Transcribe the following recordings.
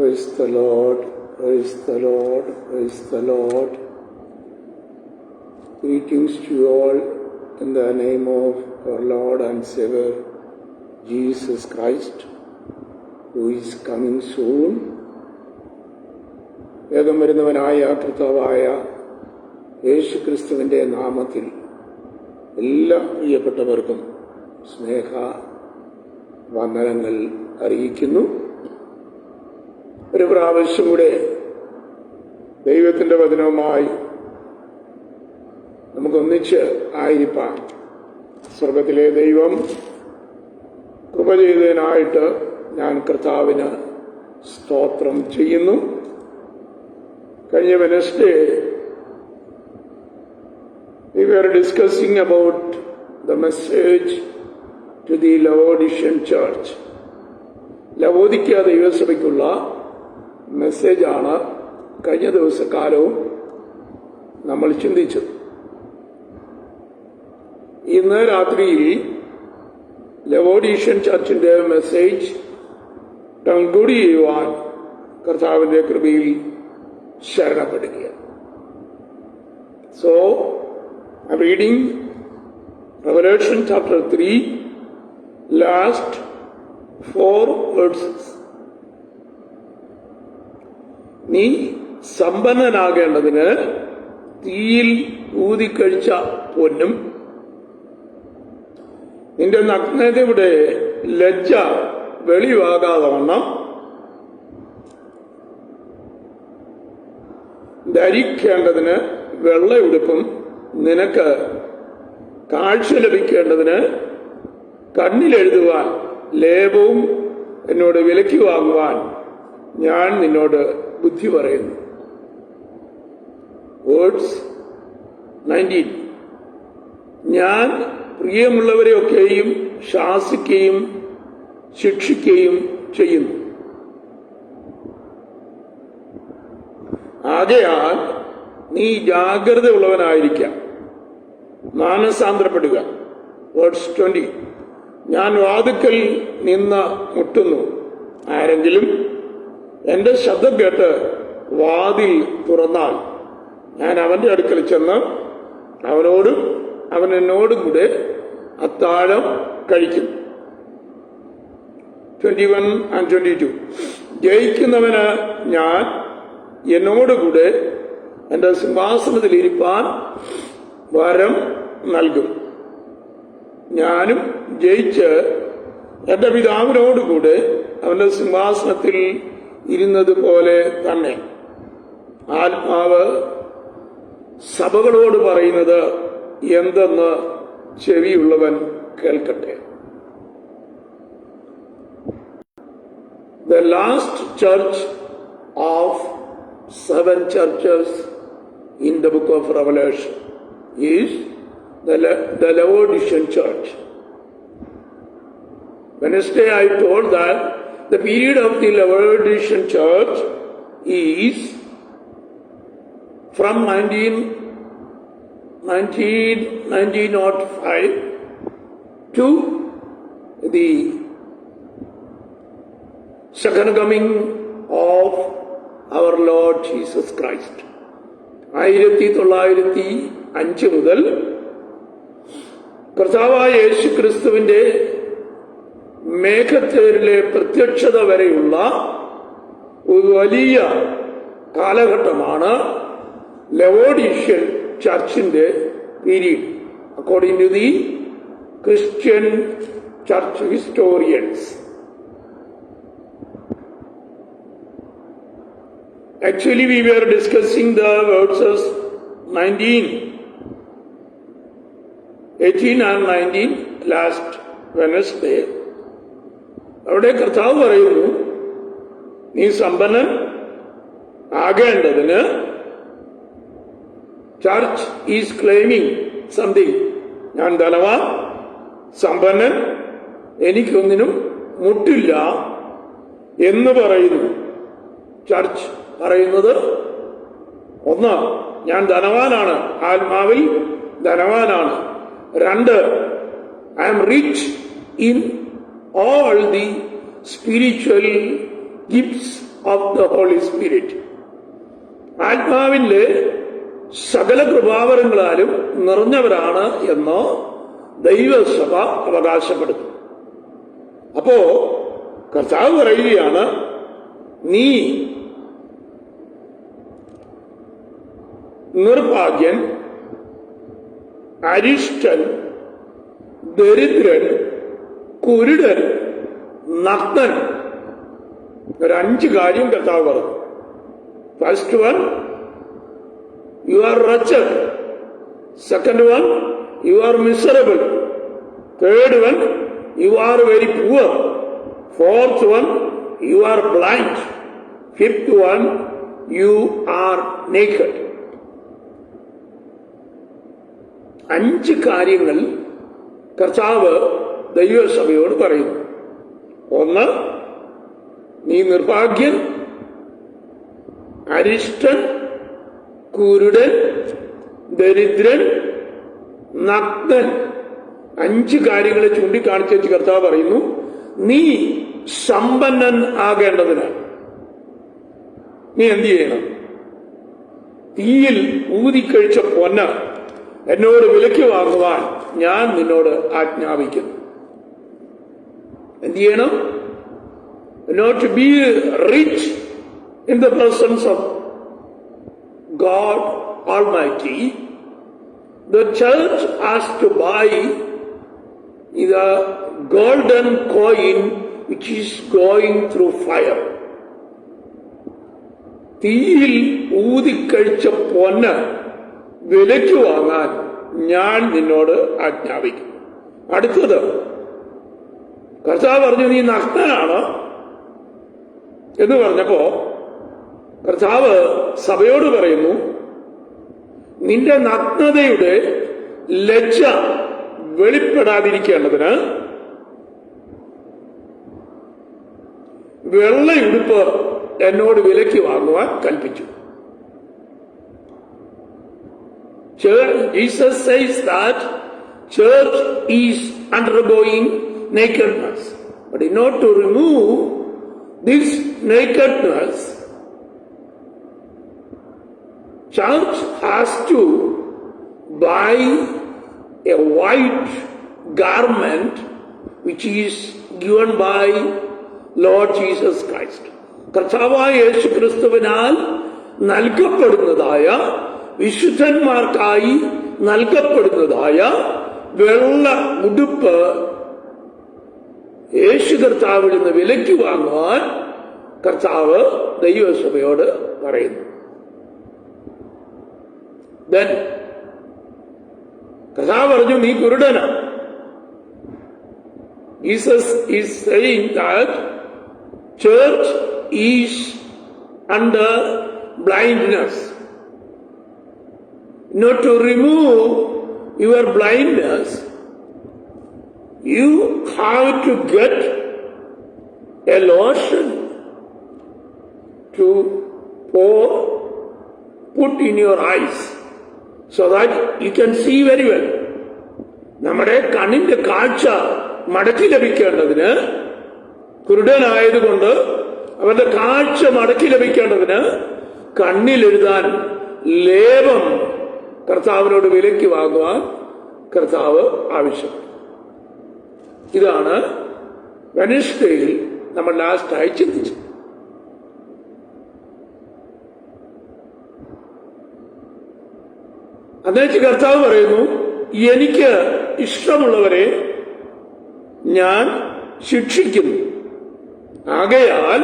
Praise the Lord, praise the Lord, praise the Lord. Greetings to you all in the name of our Lord and Savior, Jesus Christ, who is coming soon. വേഗം വരുന്നവനായ കർത്താവായ യേശു ക്രിസ്തുവിൻ്റെ നാമത്തിൽ എല്ലാ പ്രിയപ്പെട്ടവർക്കും സ്നേഹ വന്ദനങ്ങൾ അറിയിക്കുന്നു. ഒരു പ്രാവശ്യം കൂടെ ദൈവത്തിൻ്റെ വചനവുമായി നമുക്കൊന്നിച്ച് ആയിരിക്കാൻ സ്വർഗത്തിലെ ദൈവം കൃപ ചെയ്തതിനായിട്ട് ഞാൻ കർത്താവിന് സ്തോത്രം ചെയ്യുന്നു. കഴിഞ്ഞ Wednesday we were discussing about the message to the Laodicean church. ലവോദിക്ക ദൈവസഭയ്ക്കുള്ള മെസ്സേജാണ് കഴിഞ്ഞ ദിവസക്കാലവും നമ്മൾ ചിന്തിച്ചത്. ഇന്ന് രാത്രിയിൽ ലവോഡീഷ്യൻ ചർച്ചിന്റെ മെസ്സേജ് കൺക്ലൂഡ് ചെയ്യുവാൻ കർത്താവിന്റെ കൃപയിൽ ശരണപ്പെടുകയാണ്. So I am reading Revelation chapter 3, last 4 verses. നീ സമ്പന്നനാകേണ്ടതിന് തീയിൽ ഊതിക്കഴിച്ച പൊന്നും നിന്റെ നഗ്നതയുടെ ലജ്ജ വെളിവാകാതെ വണ്ണം ധരിക്കേണ്ടതിന് വെള്ളയുടുപ്പും നിനക്ക് കാഴ്ച ലഭിക്കേണ്ടതിന് കണ്ണിലെഴുതുവാൻ ലേപവും എന്നോട് വിലയ്ക്ക് വാങ്ങുവാൻ ഞാൻ നിന്നോട് ബുദ്ധി പറയുന്നു. വേർഡ്സ് 19. ഞാൻ പ്രിയമുള്ളവരെയൊക്കെയും ശാസിക്കുകയും ശിക്ഷിക്കുകയും ചെയ്യുന്നു. ആകയാൽ നീ ജാഗ്രതയുള്ളവനായിരിക്കാം, മാനസാന്തരപ്പെടുക. വേർഡ്സ് 20. ഞാൻ വാതിക്കൽ നിന്ന് മുട്ടുന്നു. ആരെങ്കിലും എന്റെ ശബ്ദം കേട്ട് വാതിൽ തുറന്നാൽ ഞാൻ അവന്റെ അടുക്കൽ ചെന്ന് അവനോടും അവൻ എന്നോടും കൂടെ അത്താഴം കഴിക്കും. 21 and 22. ജയിക്കുന്നവന് ഞാൻ എന്നോടുകൂടെ എന്റെ സിംഹാസനത്തിൽ ഇരിപ്പാൻ വരം നൽകും. ഞാനും ജയിച്ച് എന്റെ പിതാവിനോടുകൂടെ അവന്റെ സിംഹാസനത്തിൽ ഇരുന്നത് പോലെ തന്നെ. ആത്മാവ് സഭകളോട് പറയുന്നത് എന്തെന്ന് ചെവിയുള്ളവൻ കേൾക്കട്ടെ. The last church of 7 churches in the book of Revelation is the Laodicean church. Wednesday I told that the period of the Laodicean church is from 1905 to the second coming of our Lord Jesus Christ. 1905 മുതൽ കർത്താവായ യേശു ക്രിസ്തുവിന്റെ മേഘത്തേരിലെ പ്രത്യക്ഷത വരെയുള്ള ഒരു വലിയ കാലഘട്ടമാണ് Laodicean ചർച്ചിന്റെ period, according to the Christian church historians. Actually, we were discussing the verses 18 and 19 last Wednesday. അവിടെ കർത്താവ് പറയുന്നു, നീ സമ്പന്നൻ ആകേണ്ടതിന് ചർച്ച് ഈസ് ക്ലെയിമിംഗ് സംതിങ്. ഞാൻ ധനവാൻ, സമ്പന്നൻ, എനിക്കൊന്നിനും മുട്ടില്ല എന്ന് പറയുന്നു. ചർച്ച് പറയുന്നത്, ഒന്ന്, ഞാൻ ധനവാനാണ്, ആത്മാവിൽ ധനവാനാണ്. 2, I am rich in all the spiritual gifts of the Holy Spirit. ആത്മാവിന്റെ സകല കൃപാവരങ്ങളാലും നിറഞ്ഞവരാണ് എന്ന് ദൈവസഭ അവകാശപ്പെടുന്നു. അപ്പോ കർത്താവ് പറയുകയാണ്, നീ നിർഭാഗ്യൻ, അരിഷ്ടൻ, ദരിദ്രൻ, കുരുടൻ, നഗ്നൻ. ഒരു 5 കാര്യം കർത്താവ് പറഞ്ഞു. First one, you are wretched. Second one, you are miserable. Third one, you are very poor. Fourth one, you are blind. Fifth one, you are naked. 5 കാര്യങ്ങൾ കർത്താവ് ദൈവസഭയോട് പറയുന്നു. ഒന്ന്, നീ നിർഭാഗ്യൻ, അരിഷ്ടൻ, കുരുടൻ, ദരിദ്രൻ, നഗ്നൻ. 5 കാര്യങ്ങളെ ചൂണ്ടിക്കാണിച്ചു വെച്ച് കർത്താവ് പറയുന്നു, നീ സമ്പന്നൻ ആകേണ്ടതിന് നീ എന്ത് ചെയ്യണം? തീയിൽ ഊതിക്കഴിച്ച പൊന്ന് എന്നോട് വിലയ്ക്ക് വാങ്ങുവാൻ ഞാൻ നിന്നോട് ആജ്ഞാപിക്കുന്നു. എന്ത് ചെയ്യണം? Not to be rich in the presence of God Almighty. The church has to buy the golden coin which is going through fire. തീയിൽ ഊതിക്കഴിച്ച പൊന്ന് വിലയ്ക്ക് വാങ്ങാൻ ഞാൻ നിന്നോട് ആജ്ഞാപിക്കും. അടുത്തത്, കർത്താവ് പറഞ്ഞു, നീ നഗ്നനാണ് എന്ന് പറഞ്ഞപ്പോ കർത്താവ് സഭയോട് പറയുന്നു, നിന്റെ നഗ്നതയുടെ ലജ്ജ വെളിപ്പെടാതിരിക്കേണ്ടതിന് വെള്ളയുടുപ്പ് എന്നോട് വിലയ്ക്ക് വാങ്ങുവാൻ കൽപ്പിച്ചു. Jesus says that church is undergoing nakedness, but in order to remove this nakedness, church has to buy a white garment which is given by Lord Jesus Christ. കർത്താവായ യേശു ക്രിസ്തുവിനാൽ നൽകപ്പെടുന്നതായ, വിശുദ്ധന്മാർക്കായി നൽകപ്പെടുന്നതായ വെള്ള ഉടുപ്പ് യേശു കർത്താവിൽ നിന്ന് വിലയ്ക്ക് വാങ്ങുവാൻ കർത്താവ് ദൈവസഭയോട് പറയുന്നു. കർത്താവ് പറഞ്ഞു, നീ കുരുടനാണ്. Jesus is saying that church is under blindness. Not to remove your blindness, you have to get a lotion to put in your eyes so that you can see very well. നമ്മുടെ കണ്ണിന്റെ കാഴ്ച മടക്കി ലഭിക്കേണ്ടതിന്, കുരുടനായതുകൊണ്ട് അവന്റെ കാഴ്ച മടക്കി ലഭിക്കേണ്ടതിന് കണ്ണിലെഴുതാൻ ലേപം കർത്താവിനോട് വിലയ്ക്ക് വാങ്ങുവാൻ കർത്താവ് ആവശ്യപ്പെട്ടു. ഇതാണ് വെനസ്ഡേയിൽ നമ്മൾ ലാസ്റ്റായി ചിന്തിച്ചത്. അന്നേച്ച് കർത്താവ് പറയുന്നു, എനിക്ക് ഇഷ്ടമുള്ളവരെ ഞാൻ ശിക്ഷിക്കുന്നു. ആകയാൽ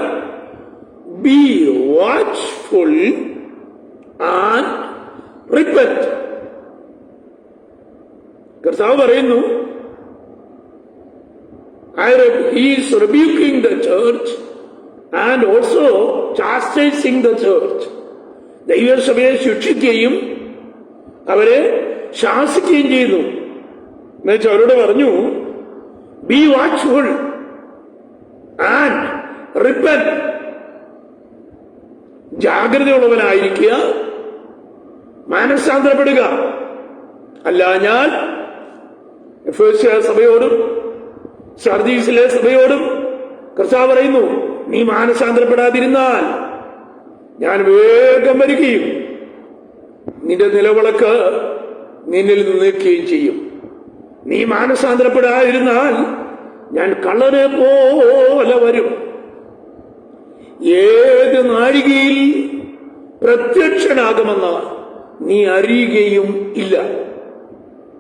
ബി വാച്ച്ഫുൾ ആൻഡ് റിപ്പന്റ്. കർത്താവ് പറയുന്നു, he is rebuking the church and also chastising the church. ദൈവസഭയെ ശിക്ഷിക്കുകയും അവരെ ശാസിക്കുകയും ചെയ്യുന്നു. എന്നുവെച്ചാൽ അവരോട് പറഞ്ഞു, ബി വാച്ച്ഫുൾ ആൻഡ് റിപ്പന്റ്. ജാഗ്രതയുള്ളവനായിരിക്കുക, മാനസാന്തരപ്പെടുക. അല്ല, ഞാൻ എഫേസ്യ സഭയോടും സർദീസിലെ സഭയോടും കർത്താവ് പറയുന്നു, നീ മാനസാന്തരപ്പെടാതിരുന്നാൽ ഞാൻ വേഗം വരികയും നിന്റെ നിലവിളക്ക് നിന്നിൽ നിന്ന് നീക്കുകയും ചെയ്യും. നീ മാനസാന്തരപ്പെടാതിരുന്നാൽ ഞാൻ കള്ളനെ പോലെ വരും. ഏത് നാഴികയിൽ പ്രത്യക്ഷനാകുമെന്ന് നീ അറിയുകയും ഇല്ല.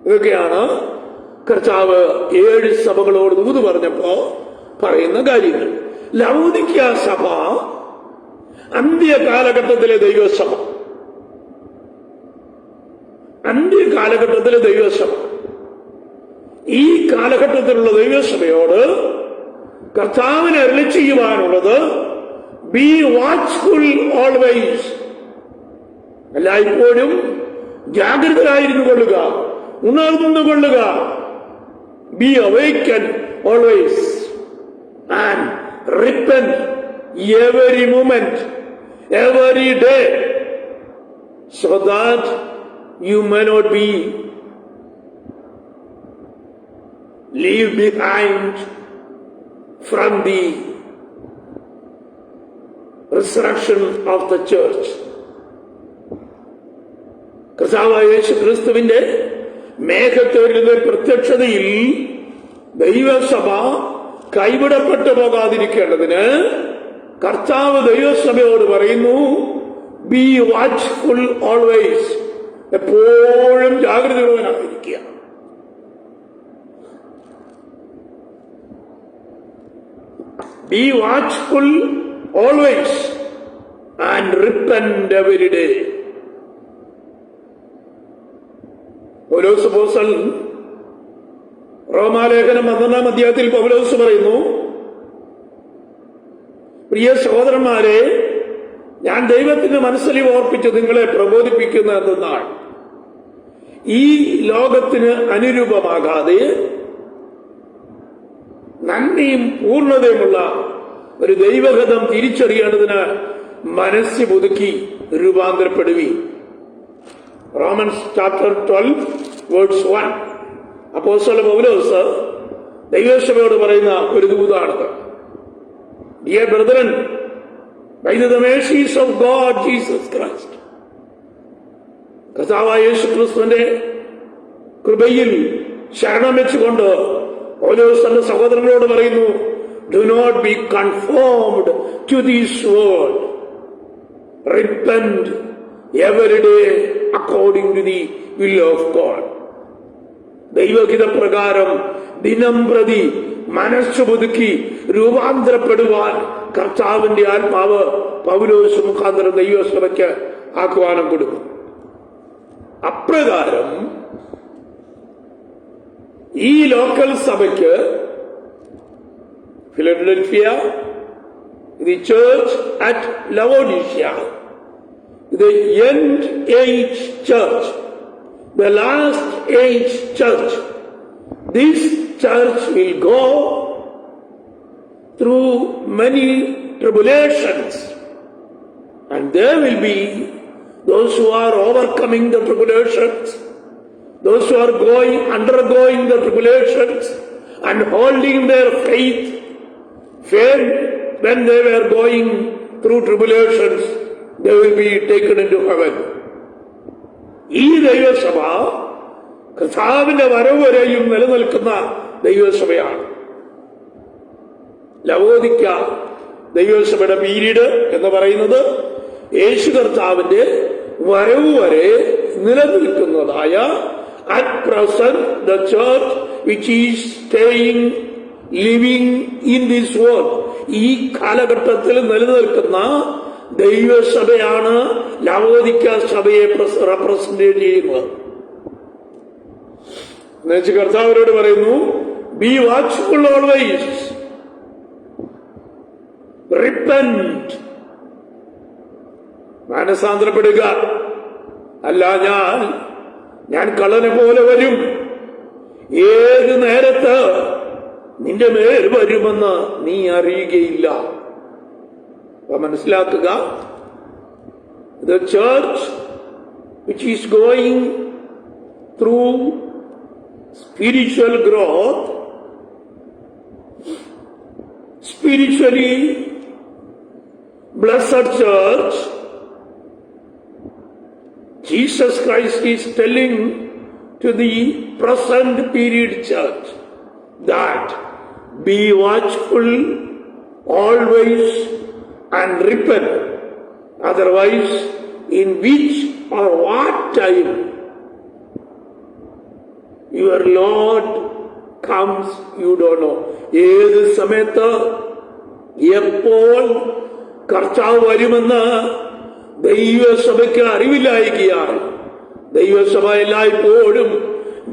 ഇതൊക്കെയാണ് കർത്താവ് 7 സഭകളോട് ദൂത് പറഞ്ഞപ്പോ പറയുന്ന കാര്യങ്ങൾ. ലവോദിക്യ സഭ അന്ത്യകാലഘട്ടത്തിലെ ദൈവസഭ, അന്ത്യകാലഘട്ടത്തിലെ ദൈവസഭ. ഈ കാലഘട്ടത്തിലുള്ള ദൈവസഭയോട് കർത്താവിനെ അരുളി ചെയ്യുവാനുള്ളത് ബി വാച്ച്ഫുൾ ഓൾവേസ്, എല്ലായ്പ്പോഴും ജാഗ്രതരായിരുന്നു കൊള്ളുക, ഉണർന്നു കൊള്ളുക. B awaken always and repent every moment, every day, so that you may not be leave behind from the resurrection of the church. കർത്താവായ യേശു ക്രിസ്തുവിന്റെ മേഘത്തോരിലെ പ്രത്യക്ഷതയിൽ ദൈവസഭ കൈവിടപ്പെട്ടു പോകാതിരിക്കേണ്ടതിന് കർത്താവ് ദൈവസഭയോട് പറയുന്നു, ബി വാച്ച്ഫുൾ ഓൾവേസ്, എപ്പോഴും ജാഗ്രതയുള്ളവനായിരിക്കുക. Be watchful always and repent every day. Paulose അപ്പോസ്തലൻ റോമാലേഖനം 12-ാം അധ്യായത്തിൽ പൗലോസ് പറയുന്നു, പ്രിയ സഹോദരന്മാരെ, ഞാൻ ദൈവത്തിന്റെ മനസ്സിൽ ഓർപ്പിച്ച് നിങ്ങളെ പ്രബോധിപ്പിക്കുന്ന എന്തെന്നാൽ, ഈ ലോകത്തിന് അനുരൂപമാകാതെ നന്മയും പൂർണ്ണതയുമുള്ള ഒരു ദൈവഗതം തിരിച്ചറിയേണ്ടതിന് മനസ്സ് പുതുക്കി രൂപാന്തരപ്പെടുവി. Romance chapter 12:1. അപ്പോസ്തലൻ പൗലോസ് ദൈവസഭയോട് പറയുന്ന ഒരു ദൂതാണിത്. Dear brethren, by the mercies of God Jesus Christ, കർത്താവായ യേശു ക്രിസ്തുവിന്റെ കൃപയിൽ ശരണം വെച്ചുകൊണ്ട് പൗലോസ് തന്റെ സഹോദരങ്ങളോട് പറയുന്നു, do not be conformed to this world, repent every day according to the will of God. ദൈവഹിത പ്രകാരം ദിനം പ്രതി മനസ്സ് പുതുക്കി രൂപാന്തരപ്പെടുവാൻ കർത്താവിന്റെ ആത്മാവ് പൗലോസ് മുഖാന്തരം ദൈവസഭയ്ക്ക് ആഹ്വാനം കൊടുക്കും. അപ്രകാരം ഈ ലോക്കൽ സഭയ്ക്ക് Philadelphia, the church at Laodicea, the end age church, the last age church. This church will go through many tribulations, and there will be those who are overcoming the tribulations, those who are undergoing the tribulations and holding their faith when they were going through tribulations, they will be taken into heaven. ഈ ദൈവസഭ കർത്താവിന്റെ വരവ് വരെയും നിലനിൽക്കുന്ന ദൈവസഭയാണ്. ലവോദിക്ക ദൈവസഭയുടെ period എന്ന് പറയുന്നത് യേശു കർത്താവിന്റെ വരവ് വരെ നിലനിൽക്കുന്നതായ at present the church which is staying living in this world, ഈ കാലഘട്ടത്തിൽ നിലനിൽക്കുന്ന ദൈവസഭയാണ് ലവോദിക്ക സഭയെ റെപ്രസെന്റ് ചെയ്യുന്നത്. എന്നുവെച്ച് കർത്താവരോട് പറയുന്നു, ബി വാച്ച്ഫുൾ ഓൾവേസ്, റിപ്പന്റ്, മാനസാന്തരപ്പെടുക, അല്ല ഞാൻ കള്ളനെ പോലെ വരും, ഏത് നേരത്ത് നിന്റെ മേൽ വരുമെന്ന് നീ അറിയുകയില്ല. മനസ്സിലാക്കുക, the church which is going through spiritual growth, spiritually blessed church, Jesus Christ is telling to the present period church that be watchful always and repent, otherwise in which or what time your Lord comes you don't know. ഏത് സമയത്ത് എപ്പോൾ കർത്താവ് വരുമെന്ന് ദൈവസഭയ്ക്ക് അറിവില്ലായിരിക്കുകയാൽ ദൈവസഭ എല്ലായ്പ്പോഴും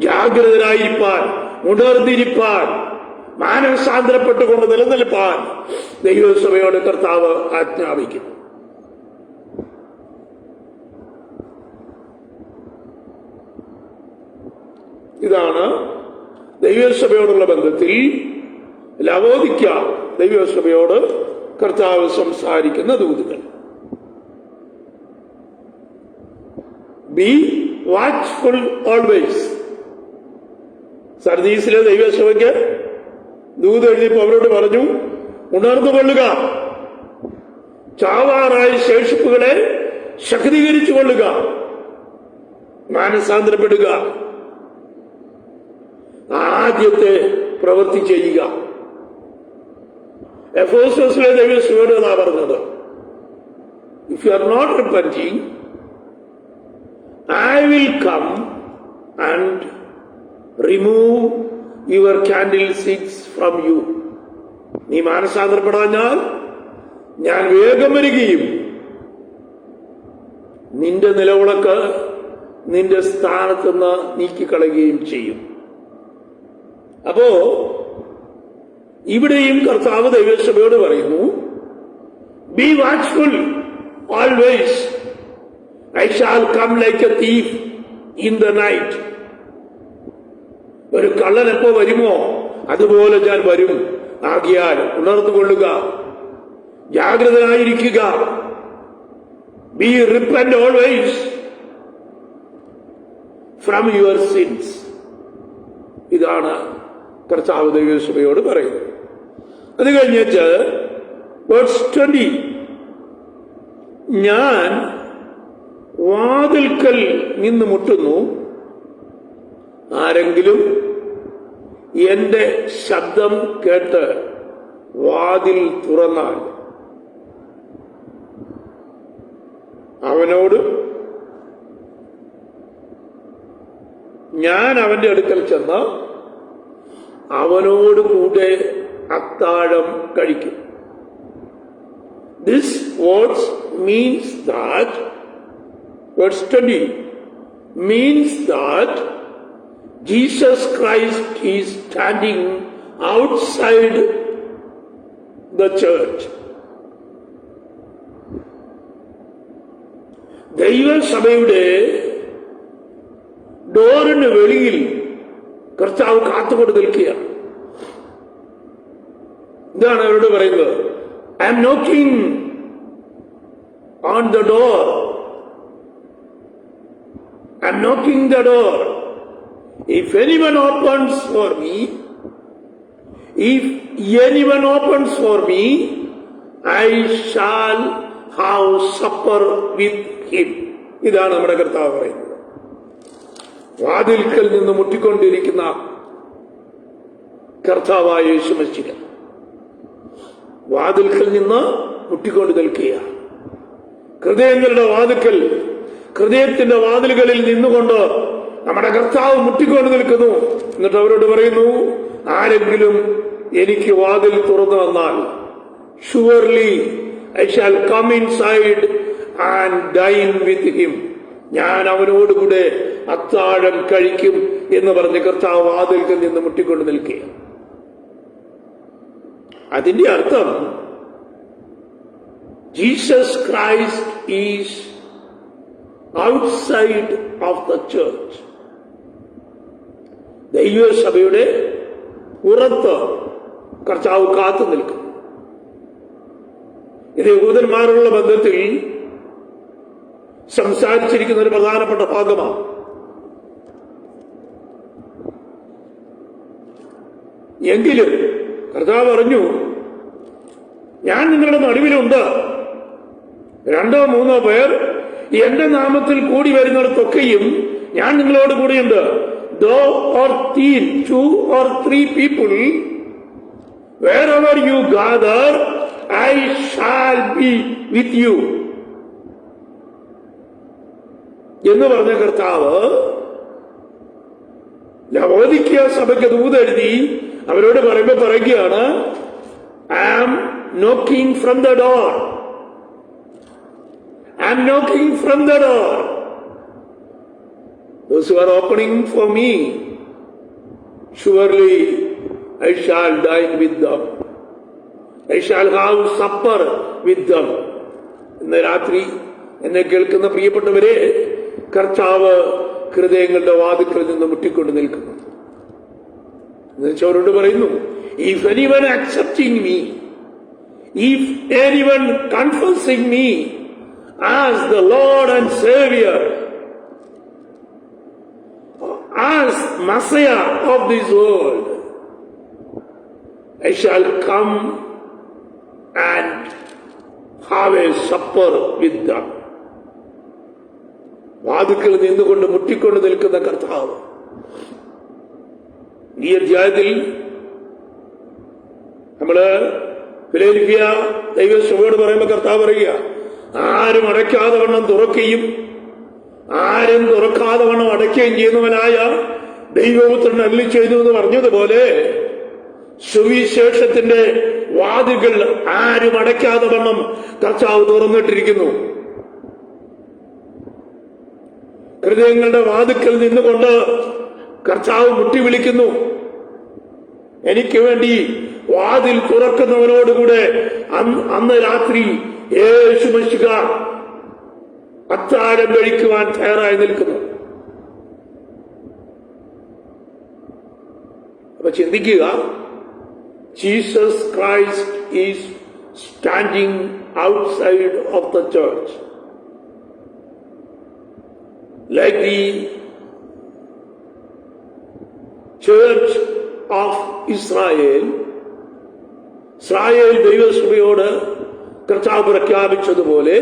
ജാഗ്രതരായിരിക്കാൻ, ഉണർന്നിരിപ്പാൻ, മാനസാന്തരപ്പെട്ടുകൊണ്ട് നിലനിൽപ്പാൻ ദൈവസഭയോട് കർത്താവ് ആജ്ഞാപിക്കുന്നു. ഇതാണ് ദൈവസഭയോടുള്ള ബന്ധത്തിൽ ലവോദിക്ക ദൈവസഭയോട് കർത്താവ് സംസാരിക്കുന്ന ദൂതുകൾ. Be watchful always. സർദീസിലെ ദൈവസഭയ്ക്ക് ദൂത് എഴുതിയപ്പോൾ അവരോട് പറഞ്ഞു, ഉണർന്നുകൊള്ളുക, ചാവാറായ ശേഷിപ്പുകളെ ശക്തീകരിച്ചു കൊള്ളുക, മാനസാന്തരപ്പെടുക, ആദ്യത്തെ പ്രവൃത്തി ചെയ്യുക. എഫേസസിലെ ദൈവസഭയോട് എന്നാ പറഞ്ഞത്, if you are not repenting, I will come and remove your candlesticks from you. നീ മാനസാന്തരപ്പെടാഞ്ഞാൽ ഞാൻ വേഗം വരികയും നിന്റെ നിലവിളക്ക് നിന്റെ സ്ഥാനത്തുനിന്ന് നീക്കിക്കളയുകയും ചെയ്യും. അപ്പോ ഇവിടെയും കർത്താവ് ദൈവസഭയോട് പറയുന്നു, be watchful always. I shall come like a thief in the night. ഒരു കള്ളൻ എപ്പോ വരുമോ അതുപോലെ ഞാൻ വരും. ആകിയാൽ ഉണർന്നുകൊള്ളുക, ജാഗ്രതരായിരിക്കുക. Be repent always from your sins. ഇതാണ് കർത്താവ് ദൈവസഭയോട് പറയുന്നത്. അത് കഴിഞ്ഞിട്ട് വേഴ്സ് 20, ഞാൻ വാതിൽക്കൽ നിന്ന് മുട്ടുന്നു, ആരെങ്കിലും എന്റെ ശബ്ദം കേട്ട് വാതിൽ തുറന്നാൽ അവനോട് ഞാൻ അവന്റെ അടുക്കൽ ചെന്ന് അവനോട് കൂടെ അത്താഴം കഴിക്കും. This words means that verse 20 means that Jesus Christ is standing outside the church. ദൈവസഭയുടെ ഡോറിന് വെളിയിൽ കർത്താവ് കാത്തുകൊണ്ട് നിൽക്കുകയാണ്. ഇതാണ് അവരോട് പറയുന്നത്, I am knocking on the door. I am knocking the door. If anyone opens for me, I shall have supper with him. ഇതാണ് നമ്മുടെ കർത്താവ് പറയുന്നത്. വാതിൽക്കൽ നിന്ന് മുട്ടിക്കൊണ്ടിരിക്കുന്ന കർത്താവായ യേശു മശിഹ വാതിൽക്കൽ നിന്ന് മുട്ടിക്കൊണ്ട് നിൽക്കുക. ഹൃദയങ്ങളുടെ വാതിൽക്കൽ, ഹൃദയത്തിന്റെ വാതിലുകളിൽ നിന്നുകൊണ്ട് നമ്മുടെ കർത്താവ് മുട്ടിക്കൊണ്ട് നിൽക്കുന്നു. എന്നിട്ട് അവരോട് പറയുന്നു, ആരെങ്കിലും എനിക്ക് വാതിൽ തുറന്നു വന്നാൽ surely I shall come inside and dine with him. ഞാൻ അവനോടുകൂടെ അത്താഴം കഴിക്കും എന്ന് പറഞ്ഞ് കർത്താവ് വാതിൽക്കൽ നിന്ന് മുട്ടിക്കൊണ്ട് നിൽക്കുക. അതിന്റെ അർത്ഥം Jesus Christ is outside of the church. ദൈവസഭയുടെ പുറത്ത് കർത്താവ് കാത്തു നിൽക്കും. ഇത് യഹൂദന്മാരുള്ള ബന്ധത്തിൽ സംസാരിച്ചിരിക്കുന്ന ഒരു പ്രധാനപ്പെട്ട ഭാഗമാണ്. എങ്കിലും കർത്താവ് പറഞ്ഞു, ഞാൻ നിങ്ങളുടെ നടുവിലുണ്ട്, 2 or 3 പേർ എന്റെ നാമത്തിൽ കൂടി വരുന്നിടത്തൊക്കെയും ഞാൻ നിങ്ങളോട് കൂടിയുണ്ട്. Though or 2 or 3 people, wherever you gather, I shall be with you. എന്ന് പറഞ്ഞ കർത്താവ് ലവോദിക്ക സഭയ്ക്ക് ദൂതെഴുതി അവരോട് പറയുകയാണ്, I am knocking from the door. I am knocking from the door. Those who are opening for me, surely I shall dine with them. I shall have supper with them. ഇന്ന് രാത്രി എന്നെ കേൾക്കുന്ന പ്രിയപ്പെട്ടവരെ, കർത്താവ് ഹൃദയങ്ങളുടെ വാതിൽക്കൽ നിന്ന് മുട്ടിക്കൊണ്ട് നിൽക്കുന്നു. എന്നുവെച്ചവരോട് പറയുന്നു, if anyone accepting me, if anyone confessing me as the Lord and Savior, as Messiah of this world, I shall come and have a supper with them. വാതിക്കൽ നിന്നുകൊണ്ട് മുട്ടിക്കൊണ്ട് നിൽക്കുന്ന കർത്താവ് ഈ അധ്യായത്തിൽ നമ്മള് ഫിലദെൽഫിയ ദൈവസഭയോട് പറയുമ്പോൾ കർത്താവ് പറയുക, ആരും അടയ്ക്കാതെ വണ്ണം തുറക്കുകയും ആരും തുറക്കാതെ വണ്ണം അടയ്ക്കുകയും ചെയ്യുന്നവനായ ദൈവപുത്രൻ അരുളി ചെയ്തു എന്ന് പറഞ്ഞതുപോലെ സുവിശേഷത്തിന്റെ വാതിലുകൾ ആരും അടയ്ക്കാതെ വണ്ണം കർത്താവ് തുറന്നിട്ടിരിക്കുന്നു. ഹൃദയങ്ങളുടെ വാതിക്കൽ നിന്നുകൊണ്ട് കർത്താവ് മുട്ടി വിളിക്കുന്നു, എനിക്ക് വേണ്ടി വാതിൽ തുറക്കുന്നവനോടുകൂടെ അന്ന് രാത്രി യേശു മിശിഹ അത്താഴം കഴിക്കുവാൻ തയ്യാറായി നിൽക്കുന്നു. അപ്പൊ ചിന്തിക്കുക, Jesus Christ is standing outside of the church. Like the church of Israel, Israel ദൈവസഭയോട് കർത്താവ് പ്രഖ്യാപിച്ചതുപോലെ,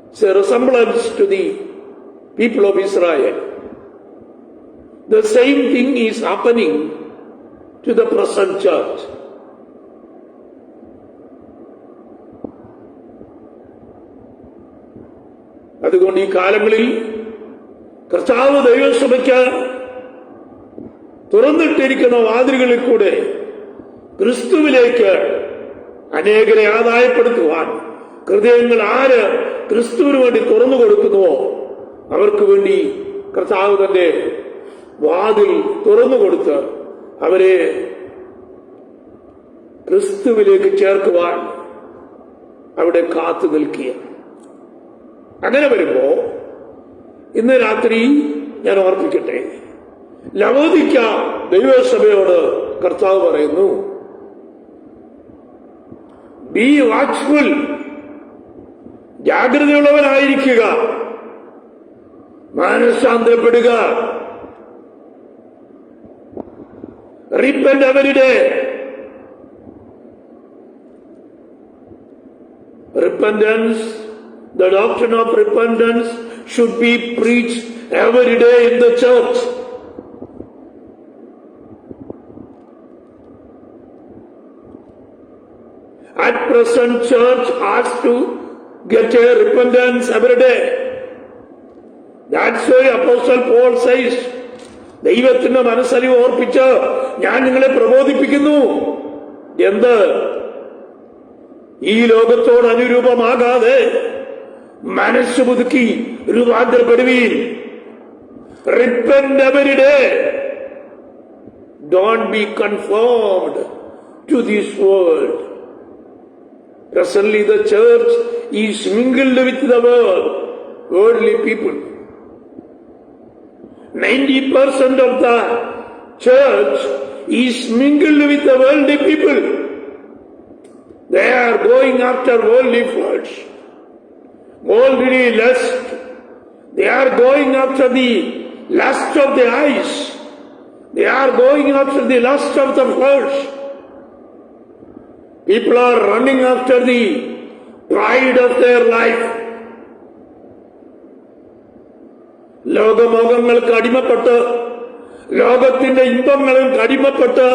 it's a resemblance to the people of Israel. The same thing is happening to the present church. അതുകൊണ്ട് ഈ കാലങ്ങളിൽ കർത്താവ് ദൈവസഭയ്ക്ക് തുറന്നിട്ടിരിക്കുന്ന വാതിലുകളിൽ കൂടെ ക്രിസ്തുവിലേക്ക് അനേകരെ ആദായപ്പെടുത്തുവാൻ ഹൃദയങ്ങൾ ആര് ക്രിസ്തുവിന് വേണ്ടി തുറന്നു കൊടുക്കുന്നുവോ അവർക്ക് വേണ്ടി കർത്താവ് തന്റെ വാതിൽ തുറന്നു കൊടുത്ത് അവരെ ക്രിസ്തുവിലേക്ക് ചേർക്കുവാൻ അവിടെ കാത്തു നിൽക്കുക. അങ്ങനെ വരുമ്പോ ഇന്ന് രാത്രി ഞാൻ ഓർപ്പിക്കട്ടെ, ലവോദിക്ക ദൈവസഭയോട് കർത്താവ് പറയുന്നു, ബി വാച്ച്ഫുൾ, ജാഗ്രതയുള്ളവനായിരിക്കുക, മാനസാന്തരപ്പെടുക, repent every day. Repentance, the doctrine of repentance should be preached every day in the church. At present, church has to get a repentance every day. That's why Apostle Paul says, ദൈവത്തിന്റെ മനസ്സലിവ് ഓർപ്പിച്ച് ഞാൻ നിങ്ങളെ പ്രബോധിപ്പിക്കുന്നു. എന്ത്? ഈ ലോകത്തോട് അനുരൂപമാകാതെ മനസ്സ് പുതുക്കി രൂപാന്തരപ്പെടുവീൻ. Repent every day. Don't be conformed to this world. Presently the church is mingled with the world, worldly people. 90% of the church is mingled with the worldly people. They are going after worldly flesh, worldly lust. They are going after the lust of the eyes. They are going after the lust of the flesh. People are running after the pride of their life. ലോകമോഹങ്ങൾക്ക് അടിമപ്പെട്ട്, ലോകത്തിന്റെ ഇമ്പങ്ങൾക്ക് അടിമപ്പെട്ട്,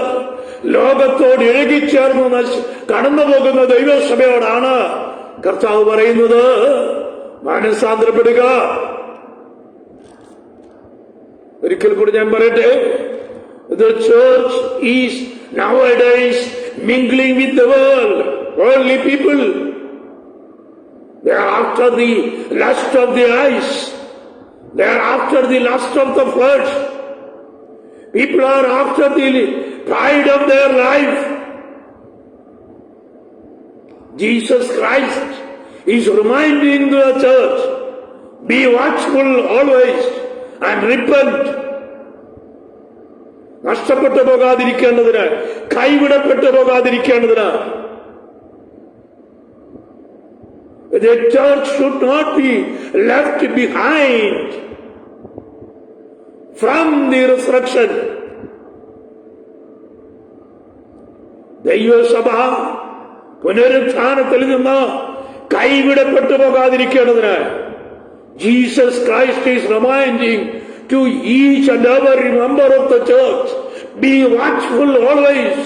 ലോകത്തോട് ഇഴകിച്ചേർന്ന് കടന്നുപോകുന്ന ദൈവസഭയോടാണ് കർത്താവ് പറയുന്നത്, മാനസാന്തരപ്പെടുക. ഒരിക്കൽ കൂടി ഞാൻ പറയട്ടെ, the church is nowadays mingling with the world, worldly people. They are after the lust of the eyes. They are after the lust of the flesh. People are after the pride of their life. Jesus Christ is reminding the church, be watchful always and repent. നഷ്ടപ്പെട്ടു പോകാതിരിക്കേണ്ടതിന്, കൈവിടപ്പെട്ടു പോകാതിരിക്കേണ്ടതിന്. The church should not be left behind from the resurrection. ദൈവസഭ പുനരുത്ഥാനത്തിൽ നിന്ന് കൈവിടപ്പെട്ടു പോകാതിരിക്കേണ്ടതിന് Jesus Christ is reminding to each and every member of the church, be watchful always,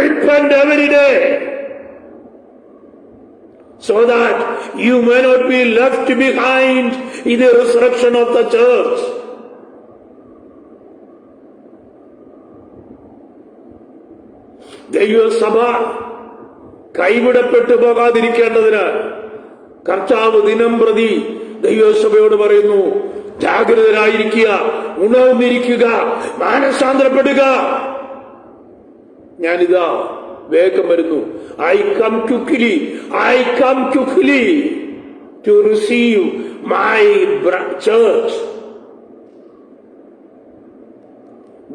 repent every day, so that you may not be left behind in the resurrection of the church. ദൈവസഭ കൈവിടപ്പെട്ടു പോകാതിരിക്കേണ്ടതിന് കർത്താവ് ദിനം പ്രതി ദൈവസഭയോട് പറയുന്നു, ജാഗ്രതരായിരിക്കുക, ഉണർന്നിരിക്കുക, മാനസാന്തരപ്പെടുക. ഞാനിതാ വേഗം വരുന്നു. I come quickly to receive my church.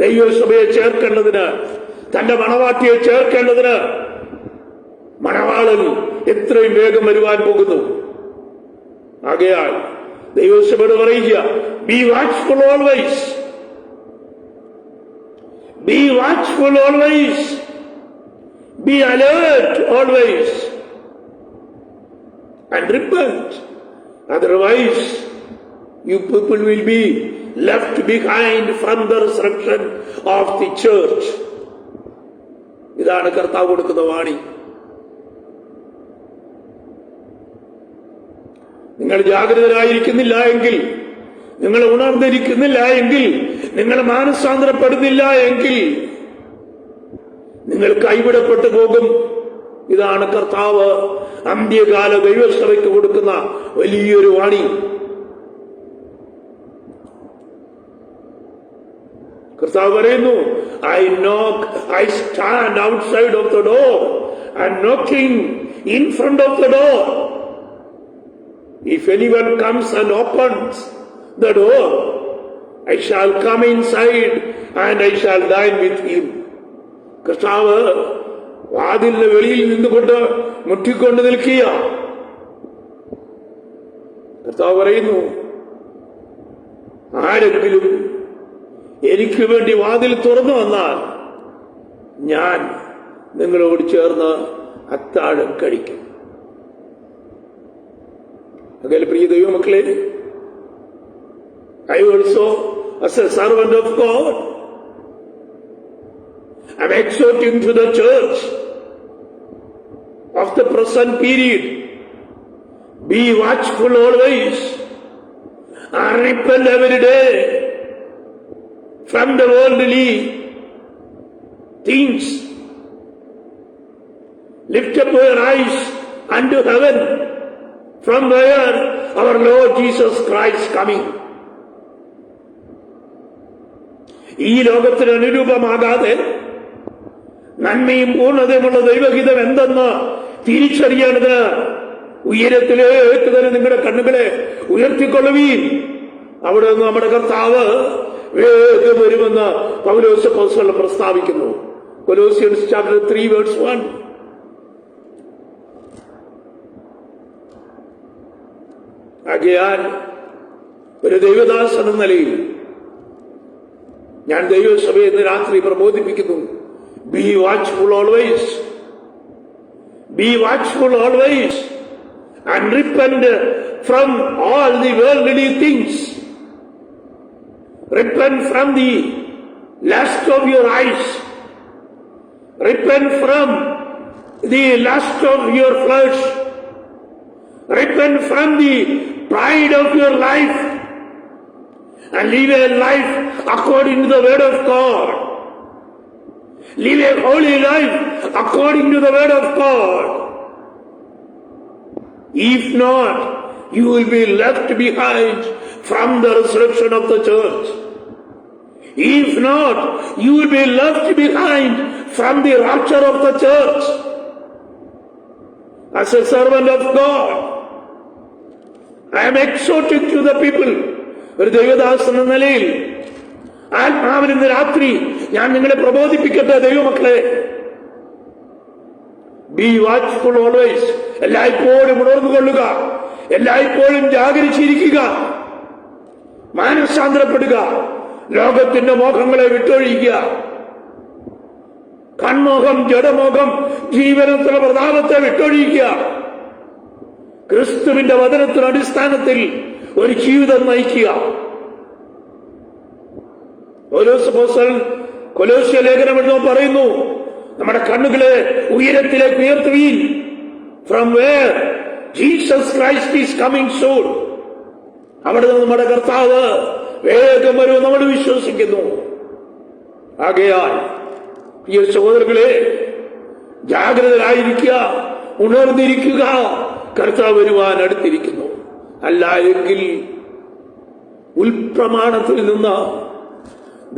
ദൈവസഭയെ ചേർക്കേണ്ടതിന്, തന്റെ മണവാട്ടിയെ ചേർക്കേണ്ടതിന് മണവാളൻ എത്രയും വേഗം വരുവാൻ പോകുന്നു. ആകയാൽ ദൈവസഭയോട് പറയുക, be watchful always, be watchful always, be alert always, and repent. Otherwise, you people will be left behind from the resurrection of the church. ഇതാണ് കർത്താവ് കൊടുക്കുന്ന വാണി. നിങ്ങൾ ജാഗ്രതരായിരിക്കുന്നില്ല എങ്കിൽ, നിങ്ങൾ ഉണർന്നിരിക്കുന്നില്ല എങ്കിൽ, നിങ്ങൾ മാനസാന്തരപ്പെടുന്നില്ല എങ്കിൽ നിങ്ങൾ കൈവിടപ്പെട്ടു പോകും. ഇതാണ് കർത്താവ് അന്ത്യകാല ദൈവസഭയ്ക്ക് കൊടുക്കുന്ന വലിയൊരു വാണി. കർത്താവ് പറയുന്നു, I stand outside of the door and knocking in front of the door. If anyone comes and opens the door, I shall come inside and I shall dine with him. കർത്താവ് വാതിലിന് വെളിയിൽ നിന്നുകൊണ്ട് മുട്ടിക്കൊണ്ട് നിൽക്കുക. കർത്താവ് പറയുന്നു, ആരെങ്കിലും എനിക്ക് വേണ്ടി വാതിൽ തുറന്നു വന്നാൽ ഞാൻ നിങ്ങളോട് ചേർന്ന് അത്താഴം കഴിക്കും. അങ്ങനെ പ്രിയ ദൈവമക്കളെ, I also, as a servant of God, I'm exhorting to the church of the present period, be watchful always and repent every day from the worldly things. Lift up your eyes unto heaven, from where our Lord Jesus Christ coming. ഈ ലോകത്തിന് അനുരൂപമാകാതെ നന്മയും പൂർണ്ണതയുമുള്ള ദൈവഹിതം എന്തെന്ന് തിരിച്ചറിയേണ്ടത് ഉയരത്തിലേക്ക് തന്നെ നിങ്ങളുടെ കണ്ണുകളെ ഉയർത്തിക്കൊള്ളുവീൻ. അവിടെ നിന്ന് നമ്മുടെ കർത്താവ് വേഗം വരുമെന്ന് പൗലോസ് അപ്പോസ്തലൻ പ്രസ്താവിക്കുന്നു. Colossians chapter 3 verse 1. ആകയാൽ ഒരു ദൈവദാസൻ എന്ന നിലയിൽ ഞാൻ ദൈവസഭയെ ഇന്ന് രാത്രി പ്രബോധിപ്പിക്കുന്നു. Be watchful always, be watchful always and repent from all the worldly things. Repent from the lust of your eyes. Repent from the lust of your flesh. Repent from the pride of your life and live a life according to the word of God. Live a holy life according to the word of God. If not, you will be left behind from the resurrection of the church. If not, you will be left behind from the rapture of the church. As a servant of God, I am exhorting to the people. ഒരു ദൈവദാസൻ എന്ന നിലയിൽ ആത്മാവിൽ ഇന്ന് രാത്രി ഞാൻ നിങ്ങളെ പ്രബോധിപ്പിക്കട്ടെ ദൈവമക്കളെ. B watchful always. എല്ലായ്പ്പോഴും ഉണർന്നുകൊള്ളുക, എല്ലായ്പ്പോഴും ജാഗരിച്ചിരിക്കുക, മാനസാന്തരപ്പെടുക, ലോകത്തിന്റെ മോഹങ്ങളെ വിട്ടൊഴിക്കുക. കൺമോഹം, ജഡമോഹം, ജീവനത്തിലെ പ്രതാപത്തെ വിട്ടൊഴിക്കുക. ക്രിസ്തുവിന്റെ വചനത്തിന്റെ അടിസ്ഥാനത്തിൽ ഒരു ജീവിതം നയിക്കുക. കൊലോസ്യ ലേഖനം എഴുതുമ്പോൾ പറയുന്നു, നമ്മുടെ കണ്ണുകളെ ഉയരത്തിലേക്ക് ഉയർത്തുവീൻ. From where Jesus Christ is coming soon. അവിടെ നിന്ന് നമ്മുടെ കർത്താവ് വേഗം വരും നമ്മൾ വിശ്വസിക്കുന്നു. ആകയാൽ പ്രിയ സഹോദരങ്ങളെ, ജാഗ്രതരായിരിക്കുക, ഉണർന്നിരിക്കുക. കർത്താവ് വരുവാൻ അടുത്തിരിക്കുന്നു. അല്ല എങ്കിൽ ഉൽപ്രമാണത്തിൽ നിന്ന്,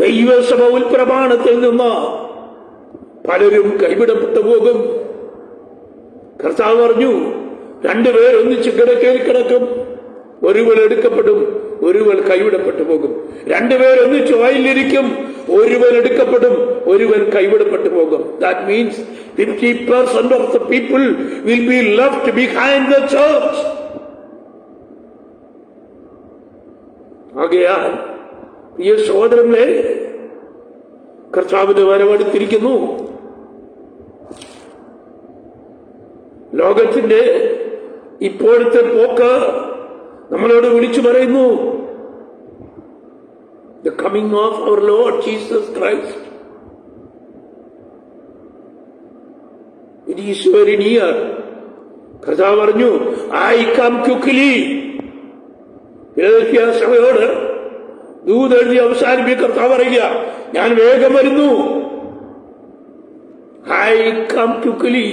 ദൈവസഭ ഉൽപ്രമാണത്തിൽ നിന്ന് പലരും കൈവിടപ്പെട്ടു പോകും. കർത്താവ് പറഞ്ഞു, രണ്ടുപേർ ഒന്നിച്ച് കിടക്കയിൽ കിടക്കും, ഒരുവൻ എടുക്കപ്പെടും, ഒരുവൻ കൈവിടപ്പെട്ടു പോകും. രണ്ടുപേർ ഒന്നിച്ച് വായിലിരിക്കും, ഒരുവൻ എടുക്കപ്പെടും, ഒരുവൻ കൈവിടപ്പെട്ടു പോകും. That means 50% of the people will be left behind the church. ആകയാൽ ഈ സഹോദരങ്ങളെ, കർത്താവിന്റെ വരവടുത്തിരിക്കുന്നു. ലോകത്തിന്റെ ഇപ്പോഴത്തെ പോക്ക് നമ്മളോട് വിളിച്ചു പറയുന്നു, the coming of our Lord Jesus Christ, it is very near. കർത്താവ് പറഞ്ഞു, I come quickly. ഫിലദൽഫിയ സഭയോട് ദൂതെഴുതി അവസാനിപ്പിക്കുക. കർത്താവ് പറയുക, ഞാൻ വേഗം വരുന്നു. I come quickly.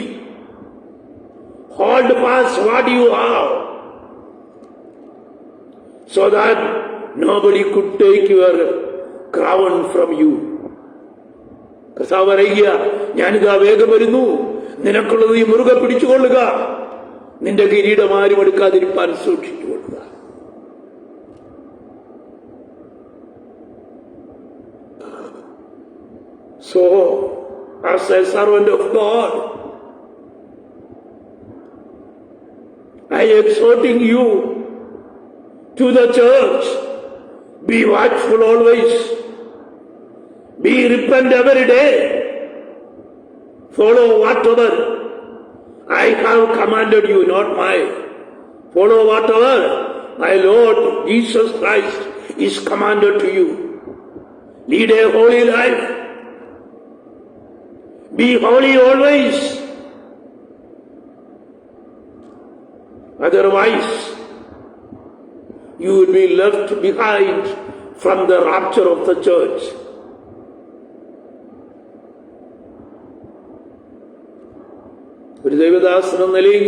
Hold fast what you have, so that nobody could take your crown from you. കർത്താവ് പറയുക, ഞാനിതാ വേഗം വരുന്നു, നിനക്കുള്ളത് ഈ മുറുകെ പിടിച്ചുകൊള്ളുക, നിന്റെ കിരീടം ആരും എടുക്കാതിരിപ്പാൻ സൂക്ഷിച്ചുകൊള്ളുക. So, as a servant of God, I am exhorting you to the church, be watchful always, be repent every day, follow whatever I have commanded you, not mine. Follow whatever my Lord Jesus Christ is commanded to you. Lead a holy life. Be holy always. Otherwise, you will be left behind from the rapture of the church. ഒരു ദൈവദാസൻ എന്ന നിലയിൽ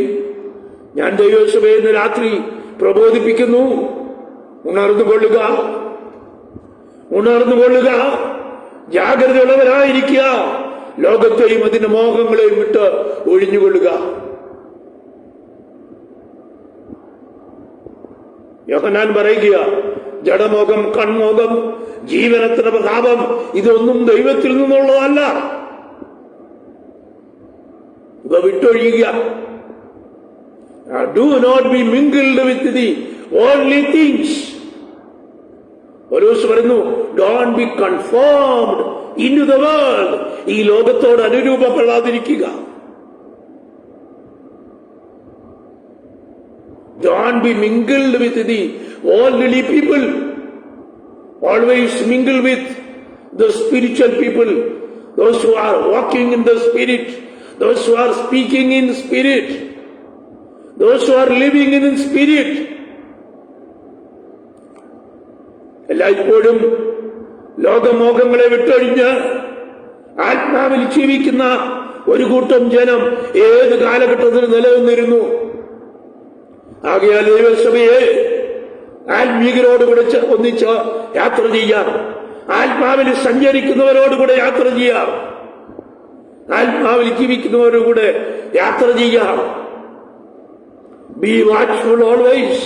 ഞാൻ ദൈവസഭയെ ഇന്ന് രാത്രി പ്രബോധിപ്പിക്കുന്നു, ഉണർന്നുകൊള്ളുക, ഉണർന്നുകൊള്ളുക, ജാഗ്രതയുള്ളവരായിരിക്കുക, ലോകത്തെയും അതിന്റെ മോഹങ്ങളെയും വിട്ട് ഒഴിഞ്ഞുകൊള്ളുക. യോഹന്നാൻ പറയുക, ജഡമോഹം, കൺമോഹം, ജീവനത്തിന്റെ പ്രതാപം, ഇതൊന്നും ദൈവത്തിൽ നിന്നുള്ളതല്ല. ഇവ വിട്ടൊഴിയുക. Do not be mingled with the worldly things. പൗലോസ് പറയുന്നു, don't be conformed into the world. ഈ ലോകത്തോട് അനുരൂപപ്പെടാതിരിക്കുക. Don't be mingled with the worldly people. Always mingle with the spiritual people, those who are walking in the spirit, those who are speaking in spirit, those who are living in spirit. എല്ലായ്പ്പോഴും ലോകമോഹങ്ങളെ വിട്ടൊഴിഞ്ഞ് ആത്മാവിൽ ജീവിക്കുന്ന ഒരു കൂട്ടം ജനം ഏത് കാലഘട്ടത്തിൽ നിലനിന്നിരുന്നു. ആകയാൽ ദൈവസഭയെ ആത്മീകരോടുകൂടെ ഒന്നിച്ച് യാത്ര ചെയ്യാം, ആത്മാവിൽ സഞ്ചരിക്കുന്നവരോടുകൂടെ യാത്ര ചെയ്യാം, ആത്മാവിൽ ജീവിക്കുന്നവരോടുകൂടെ യാത്ര ചെയ്യാം. ബി വാച്ച്ഫുൾ ഓൾവേസ്,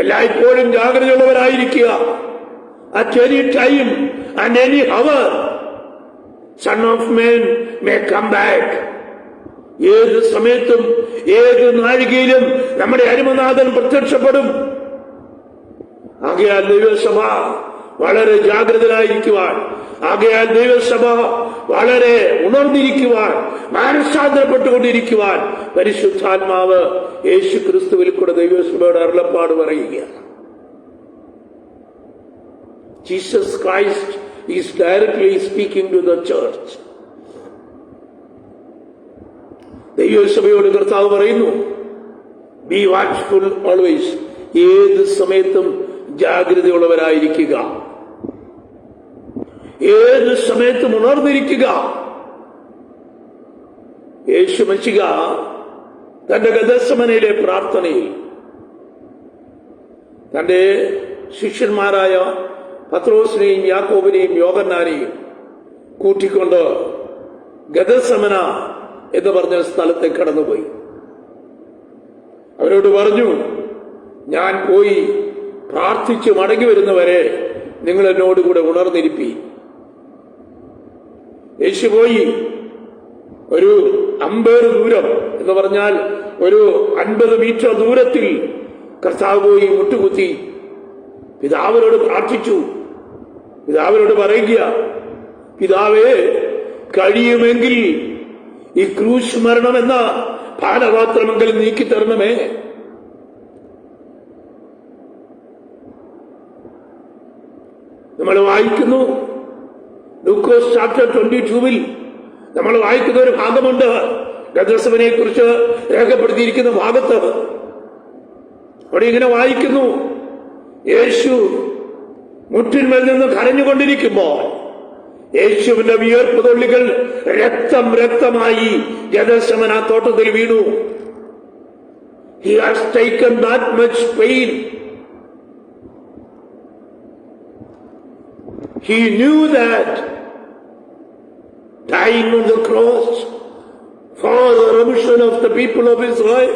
എല്ലായ്പ്പോഴും ജാഗ്രതയുള്ളവരായിരിക്കുക. At any time and any hour son of man may come back. ഏത് സമയത്തും ഏത് നാഴികയിലും നമ്മുടെ അരുമനാഥൻ പ്രത്യക്ഷപ്പെടും. ആകയാൽ ദൈവസഭ വളരെ ജാഗ്രതരായിരിക്കുവാൻ, ആകയാൽ ദൈവസഭ വളരെ ഉണർന്നിരിക്കുവാൻ, മാനസാന്തരപ്പെട്ടുകൊണ്ടിരിക്കുവാൻ പരിശുദ്ധാത്മാവ് യേശു ക്രിസ്തുവിൽ കൂടെ ദൈവസഭയുടെ അരുളപ്പാട് പറയുകയാണ്. Jesus Christ is directly speaking to the church. ദൈവസഭയോട് കർത്താവ് പറയുന്നു, ബി വാച്ച്ഫുൾ ഓൾവേസ്, ഏത് സമയത്തും ജാഗ്രതയുള്ളവരായിരിക്കുക, ഏത് സമയത്തും ഉണർന്നിരിക്കുക. യേശു മശിഹ തന്റെ ഗെത്സമനയിലെ പ്രാർത്ഥനയിൽ തന്റെ ശിഷ്യന്മാരായ പത്രോസിനെയും യാക്കോബിനെയും യോഹന്നാനെയും കൂട്ടിക്കൊണ്ട് ഗെത്സമന എന്ന് പറഞ്ഞ സ്ഥലത്തെ കടന്നുപോയി. അവരോട് പറഞ്ഞു, ഞാൻ പോയി പ്രാർത്ഥിച്ച് മടങ്ങി വരുന്നവരെ നിങ്ങൾ എന്നോടുകൂടെ ഉണർന്നിരിപ്പി. യേശു പോയി ഒരു 50 ദൂരം എന്ന് പറഞ്ഞാൽ ഒരു 50 മീറ്റർ ദൂരത്തിൽ കർത്താവ് പോയി മുട്ടുകുത്തി പിതാവിനോട് പ്രാർത്ഥിച്ചു. പിതാവിനോട് പറയുക, പിതാവേ, കഴിയുമെങ്കിൽ ഈ ക്രൂശ് മരണമെന്ന പാനപാത്രമെങ്കിലും നീക്കിത്തരണമേ. നമ്മൾ വായിക്കുന്നു ലൂക്കോസ് ചാപ്റ്റർ 22 നമ്മൾ വായിക്കുന്ന ഒരു ഭാഗമുണ്ട്, ഗെത്സമനെ കുറിച്ച് രേഖപ്പെടുത്തിയിരിക്കുന്ന ഭാഗത്ത്. അവിടെ ഇങ്ങനെ വായിക്കുന്നു, യേശു മുട്ടിന്മേൽ നിന്ന് കരഞ്ഞുകൊണ്ടിരിക്കുമ്പോൾ യേശുവിന്റെ വിയർപ്പ് തുള്ളികൾ രക്തമായി ഗെത്സമന തോട്ടത്തിൽ വീണു. He has taken that much pain. He knew that dying on the cross for the remission of the people of Israel,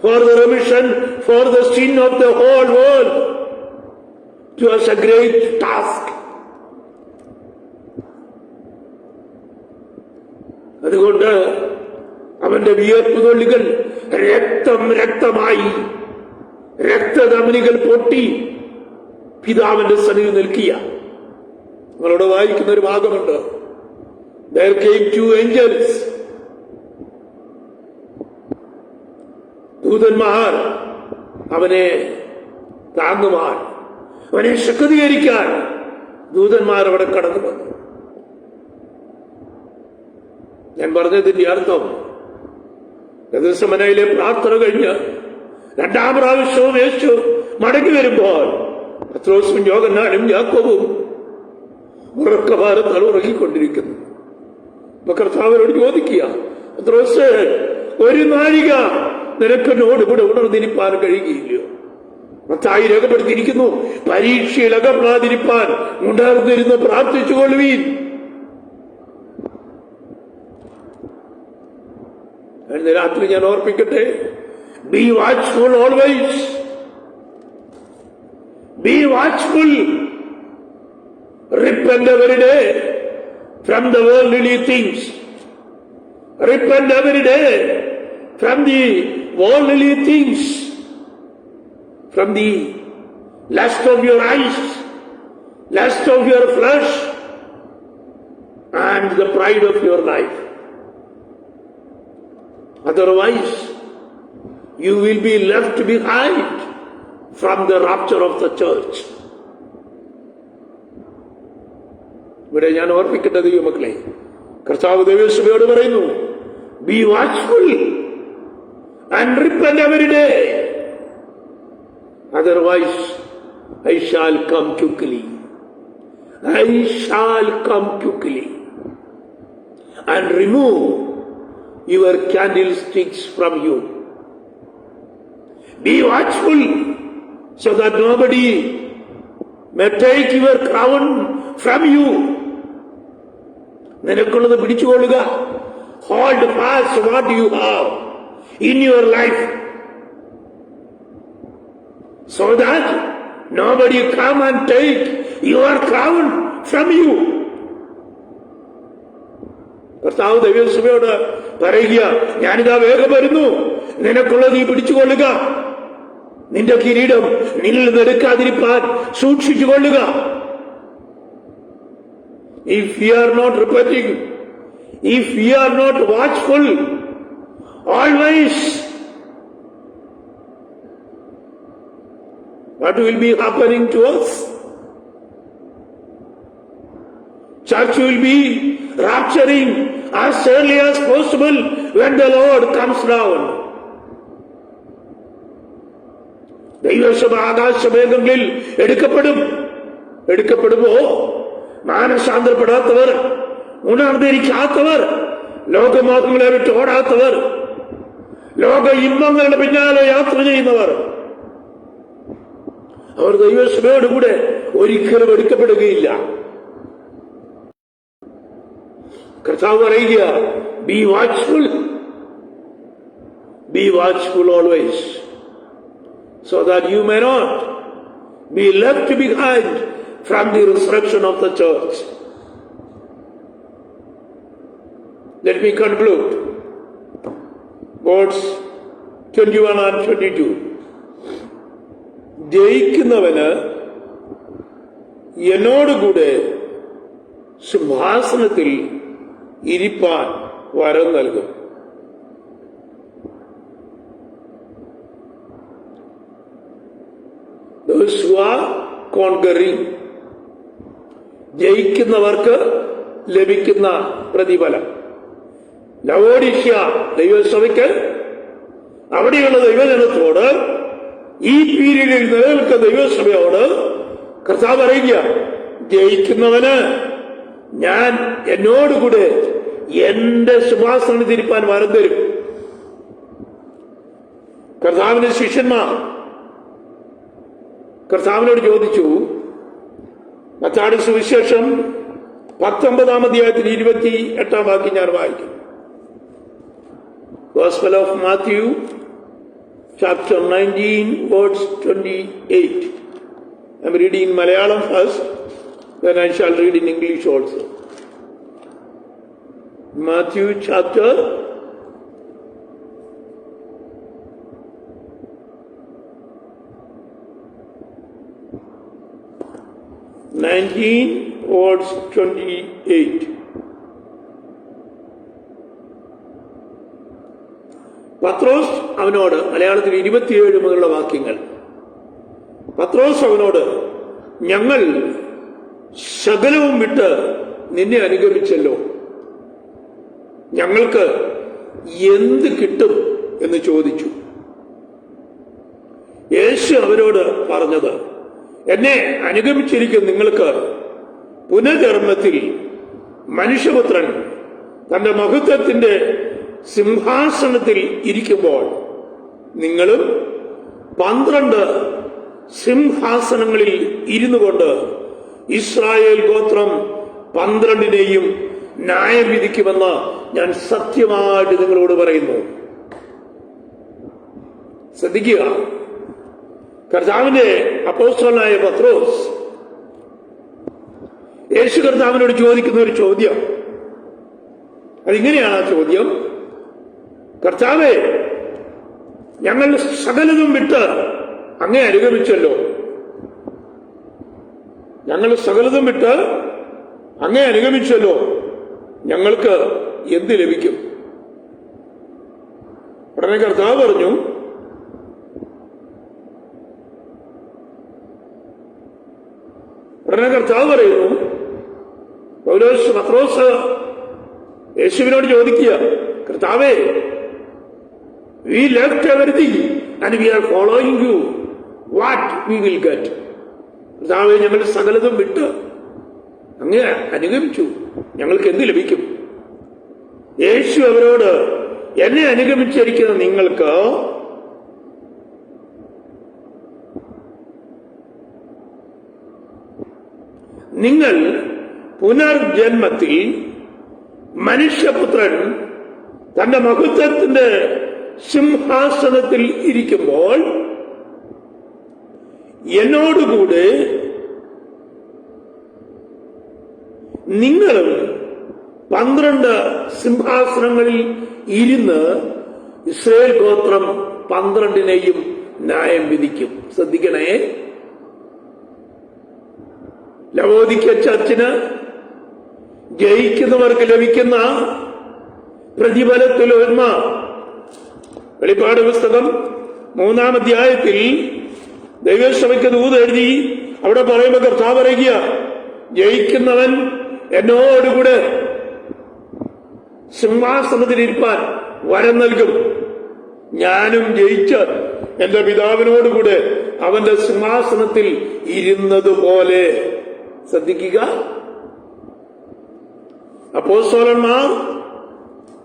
for the remission, for the sin of the whole world, it was a great task. അതുകൊണ്ട് അവന്റെ വിയർപ്പ് തുള്ളികൾ രക്തമായി രക്തധമനികൾ പൊട്ടി പിതാവിന്റെ സന്നിധി നിൽക്കുക. നിങ്ങളോട് വായിക്കുന്ന ഒരു ഭാഗമുണ്ട്, there came 2 angels, ദൂതന്മാർ അവനെ താങ്ങുവാൻ, അവനെ ശക്തീകരിക്കാൻ ദൂതന്മാർ അവിടെ കടന്നു വന്നു. ഞാൻ പറഞ്ഞതിന്റെ അർത്ഥം, ഗെത്സമനയിലെ പ്രാർത്ഥന കഴിഞ്ഞ് 2ാം പ്രാവശ്യവും യേശു മടങ്ങി വരുമ്പോൾ പത്രോസും യോഹന്നാനും യാക്കോബും ഉറക്കഭാരത്താൽ ഉറങ്ങിക്കൊണ്ടിരിക്കുന്നു. അപ്പൊ കർത്താവിനോട് ചോദിക്കുക, പത്രോസ്, ഒരു നാഴിക നിനക്കെന്നോട് കൂടെ ഉണർന്നിരിപ്പാൻ കഴിയുകയില്ലയോ? മത്തായി രേഖപ്പെടുത്തിയിരിക്കുന്നു, പരീക്ഷയിൽ അകപ്പെടാതിരിപ്പാൻ ഉണർന്നിരുന്ന് പ്രാർത്ഥിച്ചുകൊള്ളുവീൻ. ഇന്ന് രാത്രി ഞാൻ ഓർപ്പിക്കട്ടെ, be watchful always, be watchful. Repent every day from the worldly things. Repent every day from the worldly things, from the lust of your eyes, lust of your flesh, and the pride of your life. Otherwise, you will be left behind from the rapture of the church. ഇവിടെ ഞാൻ ഓർപ്പിക്കേണ്ട ദൈവമക്കളെ, കർത്താവ് ദൈവസഭയോട് പറയുന്നു, be watchful and repent every day, otherwise I shall come quickly. I shall come quickly and remove your candlesticks from you. Be watchful so that nobody may take your crown from you. നിനക്കുള്ളത് പിടിച്ചുകൊള്ളുക. Hold fast what you have in your life, so that nobody come and take your crown from you. കർത്താവ് ദൈവസഭയോട് പറയുക, ഞാനിതാ വേഗം വരുന്നു, നിനക്കുള്ളത് നീ പിടിച്ചുകൊള്ളുക, നിന്റെ കിരീടം നിന്നിൽ നിന്നെടുക്കാതിരിപ്പാൻ സൂക്ഷിച്ചുകൊള്ളുക. If we are not repenting, if we are not watchful, always, what will be happening to us? Church will be rapturing as early as possible when the Lord comes down. ദൈവസഭ ആകാശമേഘങ്ങളിൽ എടുക്കപ്പെടുമ്പോ മാനസാന്തരപ്പെടാത്തവർ, ഉണർന്നിരിക്കാത്തവർ, ലോകമോഹങ്ങളെ വിട്ട് ഓടാത്തവർ, ലോക ഇമ്പങ്ങളുടെ പിന്നാലെ യാത്ര ചെയ്യുന്നവർ, അവർ ദൈവസഭയോടുകൂടെ ഒരിക്കലും എടുക്കപ്പെടുകയില്ല. കർത്താവ് പറയുക, be watchful always, so that you may not be left behind from the resurrection of the church. Let me conclude. Verse 21 and 22. ജയിക്കുന്നവന് എന്നോടുകൂടെ സിംഹാസനത്തിൽ ഇരിപ്പാൻ വരം നൽകും. Those who are conquering, ജയിക്കുന്നവർക്ക് ലഭിക്കുന്ന പ്രതിഫലം. ലവോദിക്യ ദൈവസഭയ്ക്ക്, അവിടെയുള്ള ദൈവജനത്തോട്, ഈ പീരീഡിൽ നിലനിൽക്കുന്ന ദൈവസഭയോട് കർത്താവ് പറയുക, ജയിക്കുന്നവന് ഞാൻ എന്നോടുകൂടെ എന്റെ സിംഹാസനത്തിൽ ഇരിപ്പാൻ വരം തരും. കർത്താവിന്റെ ശിഷ്യന്മാർ കർത്താവിനോട് ചോദിച്ചു, മത്തായിയുടെ സുവിശേഷം 19-ാം അധ്യായത്തിൽ 28-ാം വാക്യം ഞാൻ വായിക്കും. Gospel of Matthew, chapter 19, verse 28. I am reading in Malayalam first, then I shall read in English also. Matthew chapter 19, verse 28. പത്രോസ് അവനോട്, മലയാളത്തിൽ 27 മുതലുള്ള വാക്യങ്ങൾ. പത്രോസ് അവനോട്, ഞങ്ങൾ സകലവും വിട്ട് നിന്നെ അനുഗമിച്ചല്ലോ, ഞങ്ങൾക്ക് എന്ത് കിട്ടും എന്ന് ചോദിച്ചു. യേശു അവരോട് പറഞ്ഞത്, എന്നെ അനുഗമിച്ചിരിക്കുന്ന നിങ്ങൾക്ക് പുനർജന്മത്തിൽ മനുഷ്യപുത്രൻ തന്റെ മഹത്വത്തിന്റെ സിംഹാസനത്തിൽ ഇരിക്കുമ്പോൾ നിങ്ങളും 12 സിംഹാസനങ്ങളിൽ ഇരുന്നു കൊണ്ട് ഇസ്രായേൽ ഗോത്രം 12നെയും ന്യായം വിധിക്കുമെന്ന് ഞാൻ സത്യമായിട്ട് നിങ്ങളോട് പറയുന്നു. ശ്രദ്ധിക്കുക, കർത്താവിന്റെ അപ്പോസ്തലനായ പത്രോസ് യേശു കർത്താവിനോട് ചോദിക്കുന്ന ഒരു ചോദ്യം. അതിങ്ങനെയാണ് ആ ചോദ്യം, കർത്താവേ, ഞങ്ങൾ സകലതും വിട്ട് അങ്ങേ അനുഗമിച്ചല്ലോ, ഞങ്ങൾ സകലതും വിട്ട് അങ്ങേ അനുഗമിച്ചല്ലോ, ഞങ്ങൾക്ക് എന്ത് ലഭിക്കും? ഉടനെ കർത്താവ് പറഞ്ഞു, കർത്താവ് പറയുന്നു, പത്രോസ് യേശുവിനോട് ചോദിക്കുക, കർത്താവേ, we left everything and we are following you. What we will get? കർത്താവേ, ഞങ്ങൾ സകലതും വിട്ട് അങ്ങ് അനുഗമിച്ചു, ഞങ്ങൾക്ക് എന്ത് ലഭിക്കും? യേശു അവരോട്, എന്നെ അനുഗമിച്ചിരിക്കുന്ന നിങ്ങൾക്ക് നിങ്ങൾ പുനർജന്മത്തിൽ മനുഷ്യപുത്രൻ തന്റെ മഹത്വത്തിന്റെ സിംഹാസനത്തിൽ ഇരിക്കുമ്പോൾ എന്നോടുകൂടെ നിങ്ങളും 12 സിംഹാസനങ്ങളിൽ ഇരുന്ന് ഇസ്രായേൽ ഗോത്രം 12നെയും ന്യായം വിധിക്കും. ശ്രദ്ധിക്കണേ, ലവോദിക്ക ചർച്ചിന് ജയിക്കുന്നവർക്ക് ലഭിക്കുന്ന പ്രതിഫലത്തിൽ ഒരുമ വെളിപ്പാട് പുസ്തകം 3-ാം അധ്യായത്തിൽ ദൈവസഭയ്ക്ക് ദൂത് എഴുതി അവിടെ പറയുമ്പോൾ കർത്താവ് പറയുക, ജയിക്കുന്നവൻ എന്നോടുകൂടെ സിംഹാസനത്തിലിരിപ്പാൻ വരം നൽകും. ഞാനും ജയിച്ച് എന്റെ പിതാവിനോടുകൂടെ അവന്റെ സിംഹാസനത്തിൽ ഇരുന്നതുപോലെ. ശ്രദ്ധിക്കുക, അപ്പോസ്തലന്മാർ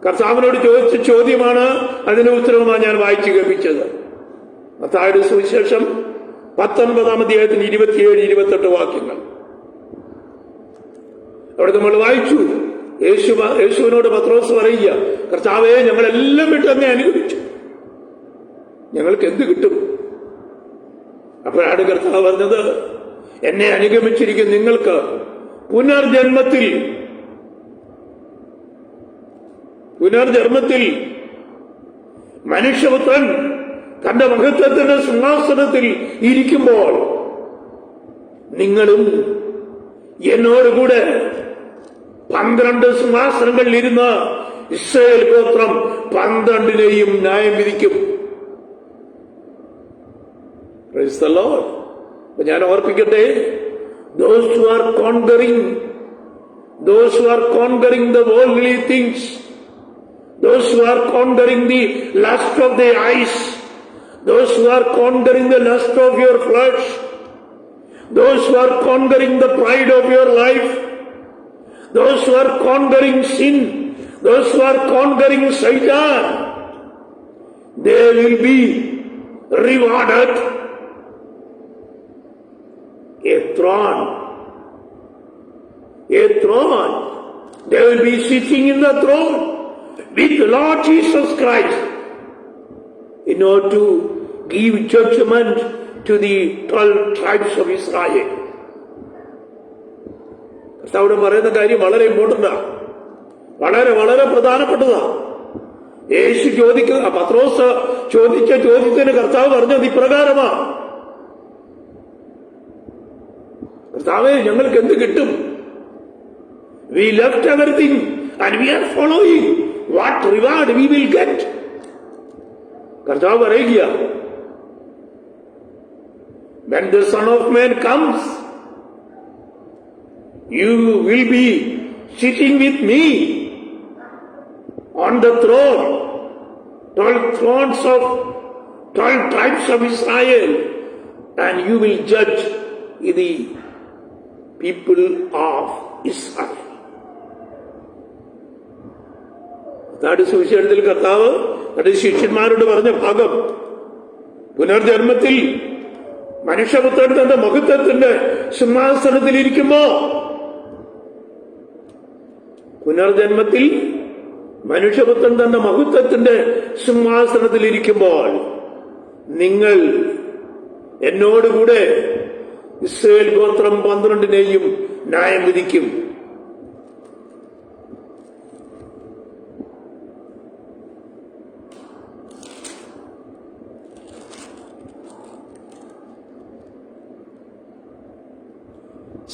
കർത്താവിനോട് ചോദിച്ച ചോദ്യമാണ്, അതിന്റെ ഉത്തരവുമാണ് ഞാൻ വായിച്ചു കേൾപ്പിച്ചത്. മത്തായിയുടെ സുവിശേഷം 19-ാം അധ്യായത്തിന് 27-28 വാക്യങ്ങൾ അവിടെ നമ്മൾ വായിച്ചു. യേശുവിനോട് പത്രോസ് പറയുക, കർത്താവേ, ഞങ്ങളെല്ലാം വിട്ട് അങ്ങേ അനുഗമിച്ചു, ഞങ്ങൾക്ക് എന്ത് കിട്ടും? അപ്പോഴാണ് കർത്താവ് പറഞ്ഞത്, എന്നെ അനുഗമിച്ചിരിക്കുന്ന നിങ്ങൾക്ക് പുനർജന്മത്തിൽ മനുഷ്യപുത്രൻ തന്റെ മഹത്വത്തിന്റെ സിംഹാസനത്തിൽ ഇരിക്കുമ്പോൾ നിങ്ങളും എന്നോടുകൂടെ 12 സിംഹാസനങ്ങളിൽ ഇരുന്ന് ഇസ്രായേൽ ഗോത്രം 12നെയും ന്യായം വിധിക്കും. Praise the Lord. ഞാൻ ഓർപ്പിക്കട്ടെ, those who are conquering the worldly things, those who are conquering the lust of their eyes, those who are conquering the lust of your flesh, those who are conquering the pride of your life, those who are conquering sin, those who are conquering Satan, they will be rewarded a throne. They will be sitting in the throne with the Lord Jesus Christ in order to give judgment to the 12 tribes of Israel. കർത്താവിടെ പറയുന്ന കാര്യം വളരെ ഇമ്പോർട്ടന്റാണ്, വളരെ വളരെ പ്രധാനപ്പെട്ടതാണ്. യേശു പത്രോസ് ചോദിച്ച ചോദ്യത്തിന് കർത്താവ് പറഞ്ഞത് ഇപ്രകാരമാണ്, കർത്താവേ, ഞങ്ങൾക്ക് എന്ത് കിട്ടും? We left everything and we are following. What reward we will get? കർത്താവ് പറയുക, when the Son of Man comes, you will be sitting with me on the throne, 12 thrones of 12 tribes of Israel, and you will judge the people of Israel. അതാണ് സുവിശേഷത്തിൽ കർത്താവ് തന്റെ ശിഷ്യന്മാരോട് പറഞ്ഞ ഭാഗം. പുനർജന്മത്തിൽ മനുഷ്യപുത്രൻ തന്റെ മഹത്വത്തിന്റെ സിംഹാസനത്തിൽ ഇരിക്കുമ്പോ, പുനർജന്മത്തിൽ മനുഷ്യപുത്രൻ തന്റെ മഹത്വത്തിന്റെ സിംഹാസനത്തിൽ ഇരിക്കുമ്പോൾ നിങ്ങൾ എന്നോടുകൂടെ ഇസ്രായേൽ ഗോത്രം 12നെയും ന്യായം വിധിക്കും.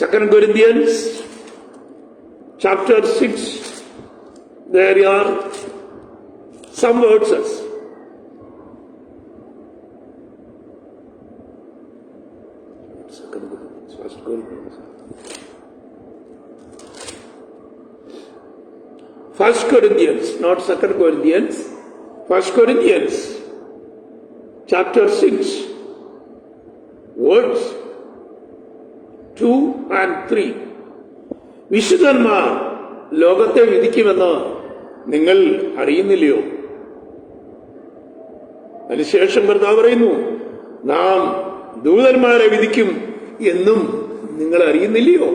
Second Corinthians chapter 6, there are some verses. Second Corinthians, First Corinthians. 1 Corinthians, not 2 Corinthians, 1 Corinthians, chapter 6, words 2 and 3. വിശുദ്ധന്മാർ ലോകത്തെ വിധിക്കുമെന്ന് നിങ്ങൾ അറിയുന്നില്ലയോ? അതിനുശേഷം കർത്താവ് പറയുന്നു, നാം ദൂതന്മാരെ വിധിക്കും എന്നും നിങ്ങൾ അറിയുന്നില്ലയോ?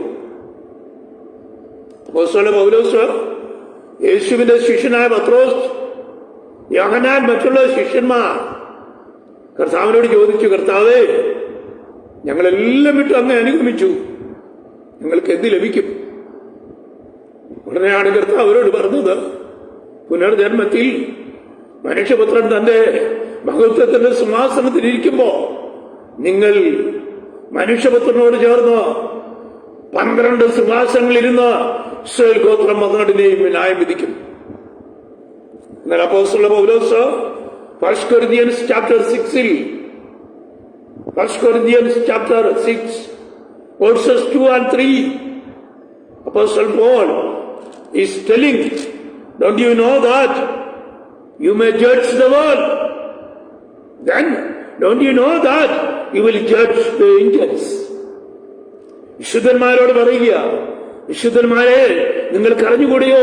അപ്പോസ്തലൻ പൗലോസ്, യേശുവിന്റെ ശിഷ്യനായ പത്രോസ്, യോഹന്നാൻ, മറ്റുള്ള ശിഷ്യന്മാർ കർത്താവിനോട് ചോദിച്ചു, കർത്താവേ, ഞങ്ങളെല്ലാം വിട്ട് അങ്ങ് അനുഗമിച്ചു, ഞങ്ങൾക്ക് എന്ത് ലഭിക്കും? ഉടനെയാണ് കർത്താവ് അവരോട് പറഞ്ഞത്, പുനർജന്മത്തിൽ മനുഷ്യപുത്രൻ തന്റെ മഹത്വത്തിന്റെ സിംഹാസനത്തിലിരിക്കുമ്പോ നിങ്ങൾ മനുഷ്യപുത്രനോട് ചേർന്ന് 12 സിംഹാസനങ്ങളിലിരുന്ന് ഇസ്രായേൽ ഗോത്രം 12നെയും ന്യായം വിധിക്കും. എന്നാൽ അപ്പോസ്തലൻ പൗലോസ് 1 Corinthians chapter 6-ൽ 1 Corinthians chapter 6 verses 2 and 3, Apostle Paul is telling, don't you know that you may judge the world? Then don't you know that you will judge the angels? വിശുദ്ധന്മാരോട് പറയുക, വിശുദ്ധന്മാരെ, നിങ്ങൾക്ക് അറിഞ്ഞുകൂടിയോ,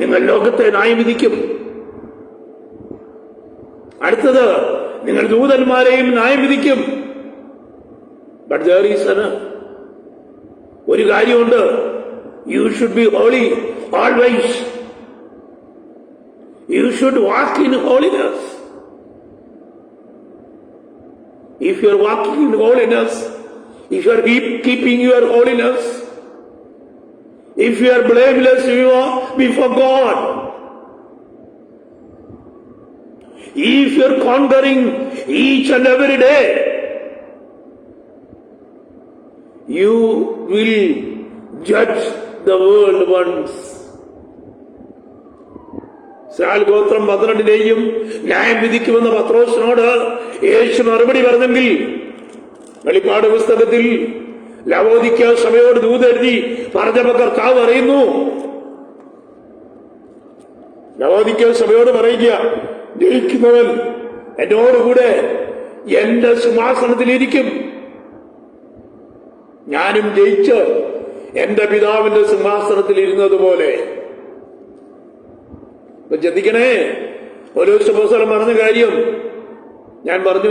നിങ്ങൾ ലോകത്തെ ന്യായം വിധിക്കും. അടുത്തത്, നിങ്ങൾ ദൂതന്മാരെയും ന്യായം വിധിക്കും. ബട്ട് ദേർ ഈസ് ഒരു കാര്യമുണ്ട്, you should be holy always. You should walk in holiness. If you are walking in holiness, if you are keeping your holiness, if you are blameless, you are before God. If you are conquering each and every day, you will judge the world once. Israel ഗോത്രം 12നെയും ന്യായം വിധിക്കുമെന്ന പത്രോസിനോട് യേശു മറുപടി പറഞ്ഞെങ്കിൽ, വെളിപ്പാട് പുസ്തകത്തിൽ ലവോദിക്ക സഭയോട് ദൂതെഴുതി പറഞ്ഞപ്പോ കർത്താവ് പറയുന്നു, ലവോദിക്ക സഭയോട് പറയുക, ജയിക്കുന്നവൻ എന്നോടുകൂടെ എന്റെ സിംഹാസനത്തിലിരിക്കും, ഞാനും ജയിച്ച് എന്റെ പിതാവിന്റെ സിംഹാസനത്തിൽ ഇരുന്നതുപോലെ. ഇപ്പൊ ശ്രദ്ധിക്കണേ, ഓരോ അപ്പോസ്തലൻ പറഞ്ഞ കാര്യം ഞാൻ പറഞ്ഞു.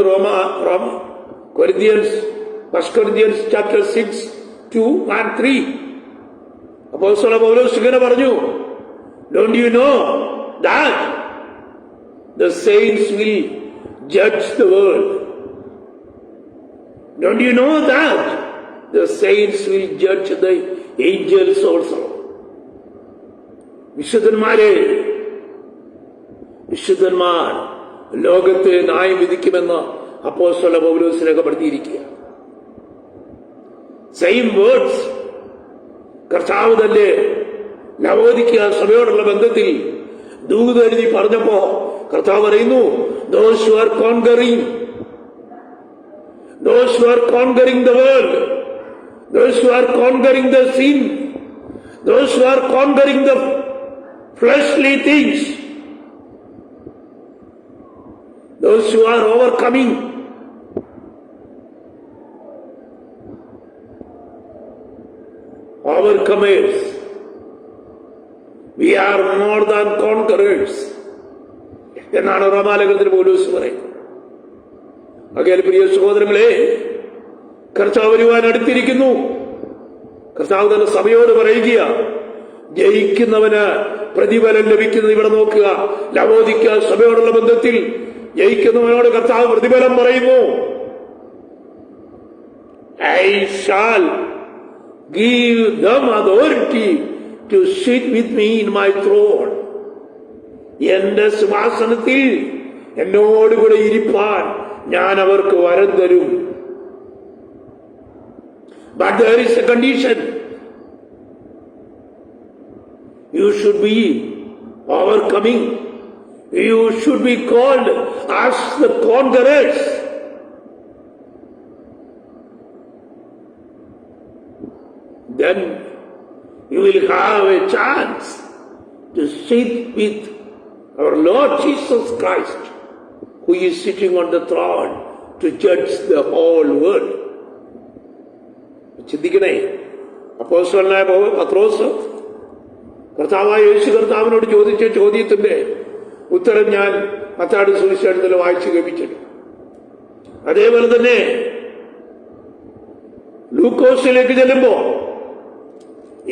Corinthians, 1 Corinthians chapter 6, 2 and 3. അപ്പോസ്തലൻ പൗലോസ് ഇങ്ങനെ പറഞ്ഞു, don't you know that the saints will judge the world? Don't you know that the saints will judge the angels also? വിശുദ്ധന്മാർ ലോകത്തെ ന്യായം വിധിക്കുമെന്ന് അപ്പോസ്തലൻ പൗലോസ് രേഖപ്പെടുത്തിയിരിക്കുക. സെയിം വേർഡ്സ് കർത്താവ് തന്നെ ലവോദിക്ക സഭയോടുള്ള ബന്ധത്തിൽ ദൂതെഴുതി പറഞ്ഞപ്പോ കർത്താവ് പറയുന്നു, those who are conquering the world, those who are conquering the sin, those who are conquering the fleshly things, those who are overcoming, overcomers, we are more than conquerors എന്നാണ് റോമാലേഖനത്തിൽ പൗലോസ് പറയുന്നത്. ആകയാൽ പ്രിയ സഹോദരങ്ങളെ, കർത്താവ് വരുവാൻ അടുത്തിരിക്കുന്നു. കർത്താവ് തന്നെ സഭയോട് പറയുക, ജയിക്കുന്നവന് പ്രതിഫലം ലഭിക്കുന്നത്. ഇവിടെ നോക്കുക, ലവോദിക്ക സഭയോടുള്ള ബന്ധത്തിൽ ജയിക്കുന്നവനോട് കർത്താവ് പ്രതിഫലം പറയുന്നു. I shall give them authority to sit with me in my throne. എന്റെ സിംഹാസനത്തിൽ എന്നോടുകൂടെ ഇരിപ്പാൻ ഞാൻ അവർക്ക് വരം തരും. But there is a condition. You should be overcoming. You should be called as the conquerors. Then you will have a chance to sit with our Lord Jesus Christ, who is sitting on the throne to judge the whole world. ചിന്തിക്കണേ, അപ്പോസ്തലനായ പത്രോസ് കർത്താവായ യേശു കർത്താവിനോട് ചോദിച്ച ചോദ്യത്തിന്റെ ഉത്തരം ഞാൻ മത്തായിയുടെ സുവിശേഷത്തിൽ വായിച്ചു കേൾപ്പിച്ചിട്ടുണ്ട്. അതേപോലെ തന്നെ ലൂക്കോസിലേക്ക് ചെല്ലുമ്പോ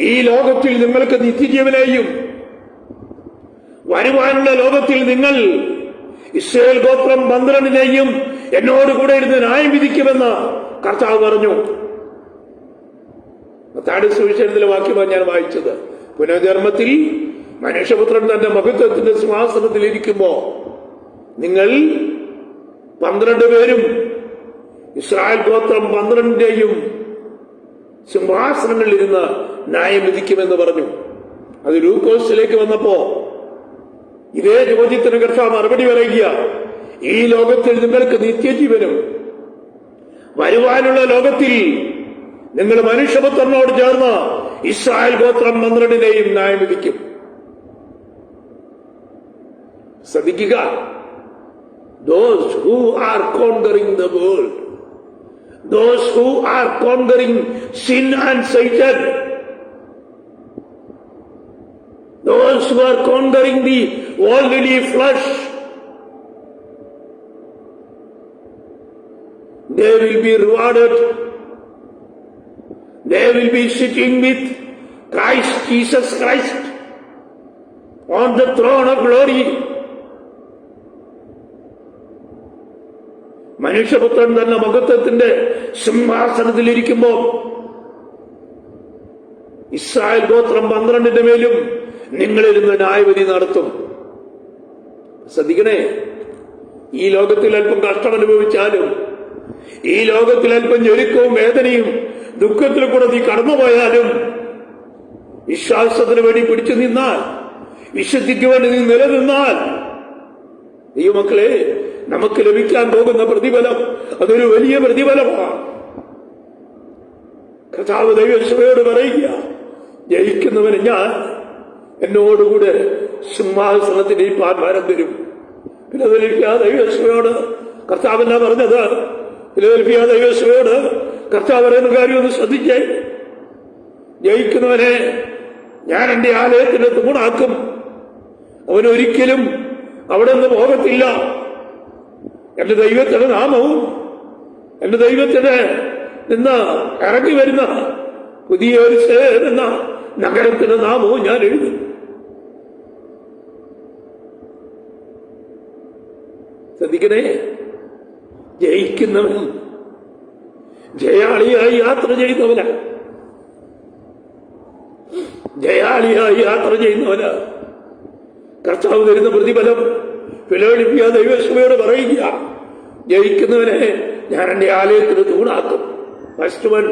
ഈ ലോകത്തിൽ നിങ്ങൾക്ക് നിത്യജീവനെയും വരുവാനുള്ള ലോകത്തിൽ നിങ്ങൾ ഇസ്രായേൽ ഗോത്രം 12 എന്നോടുകൂടെ ഇരുന്ന് ന്യായം വിധിക്കുമെന്ന് കർത്താവ് പറഞ്ഞു. മത്തായിയുടെ സുവിശേഷത്തിലെ വാക്യമാണ് ഞാൻ വായിച്ചത്. പുനർജന്മത്തിൽ മനുഷ്യപുത്രൻ തന്റെ മഹത്വത്തിന്റെ സിംഹാസനത്തിൽ ഇരിക്കുമ്പോ നിങ്ങൾ 12 പേരും ഇസ്രായേൽ ഗോത്രം 12 സിംഹാസനങ്ങളിൽ ഇരുന്ന് ന്യായം വിധിക്കുമെന്ന് പറഞ്ഞു. അത് ലൂക്കോസിലേക്ക് വന്നപ്പോ ഇതേ ചോദ്യത്തിന് കർത്താവ് മറുപടി പറയുക, ഈ ലോകത്തിൽ നിങ്ങൾക്ക് നിത്യജീവനും വരുവാനുള്ള ലോകത്തിൽ നിങ്ങൾ മനുഷ്യപുത്രനോട് ചേർന്ന് ഇസ്രായേൽ ഗോത്രം 12 ന്യായം വിധിക്കും. ശ്രദ്ധിക്കുക, those who are conquering the world, those who are conquering sin and Satan, those who are conquering the worldly flesh, they will be rewarded. They will be sitting with Christ, Jesus Christ, on the throne of glory. മനുഷ്യപുത്രൻ തന്നെ മഹത്വത്തിന്റെ സിംഹാസനത്തിലിരിക്കുമ്പോ Israel ഗോത്രം 12 മേലും നിങ്ങളിരുന്ന് ന്യായവിധി നടത്തും. ശ്രദ്ധിക്കണേ, ഈ ലോകത്തിൽ അല്പം കഷ്ടം അനുഭവിച്ചാലും, ഈ ലോകത്തിൽ അല്പം ഞെരുക്കവും വേദനയും ദുഃഖത്തിൽ കൂടെ നീ കടന്നുപോയാലും, വിശ്വാസത്തിന് വേണ്ടി പിടിച്ചു നിന്നാൽ, വിശുദ്ധിക്ക് വേണ്ടി നീ നിലനിന്നാൽ, ദൈവമക്കളെ, നമുക്ക് ലഭിക്കാൻ പോകുന്ന പ്രതിഫലം അതൊരു വലിയ പ്രതിഫലമാണ്. കർത്താവ് ദൈവസഭയോട് പറയുക, ജയിക്കുന്നവന് ഞാൻ എന്നോടുകൂടെ സിംഹാസനത്തിൽ ഇരിപ്പാൻ വരം തരും. ഫിലദൽഫിയ ദൈവസഭയോട് കർത്താവ് എന്നാ പറഞ്ഞത്? ഫിലദൽഫിയ ദൈവസഭയോട് കർത്താവ് പറയുന്ന കാര്യം ഒന്ന് ശ്രദ്ധിച്ചേ. ജയിക്കുന്നവനെ ഞാൻ എന്റെ ആലയത്തിന്റെ തൂണാക്കും, അവനൊരിക്കലും അവിടെ നിന്ന് പോകത്തില്ല. എന്റെ ദൈവത്തിന്റെ നാമവും എന്റെ ദൈവത്തിന് നിന്ന് ഇറങ്ങി വരുന്ന പുതിയ ഒരു എന്ന നഗരത്തിന്റെ നാമവും ഞാൻ എഴുതും. ശ്രദ്ധിക്കണേ, ജയിക്കുന്നവൻ ജയാളിയായി യാത്ര ചെയ്യുന്നവനാ, ജയാളിയായി യാത്ര ചെയ്യുന്നവനാ. കർത്താവ് തരുന്ന പ്രതിഫലം ഫിലദൽഫിയ ദൈവസഭയോട് പറയുക, ജയിക്കുന്നവനെ ഞാൻ എന്റെ ആലയത്തിന് തൂണാക്കും. First one,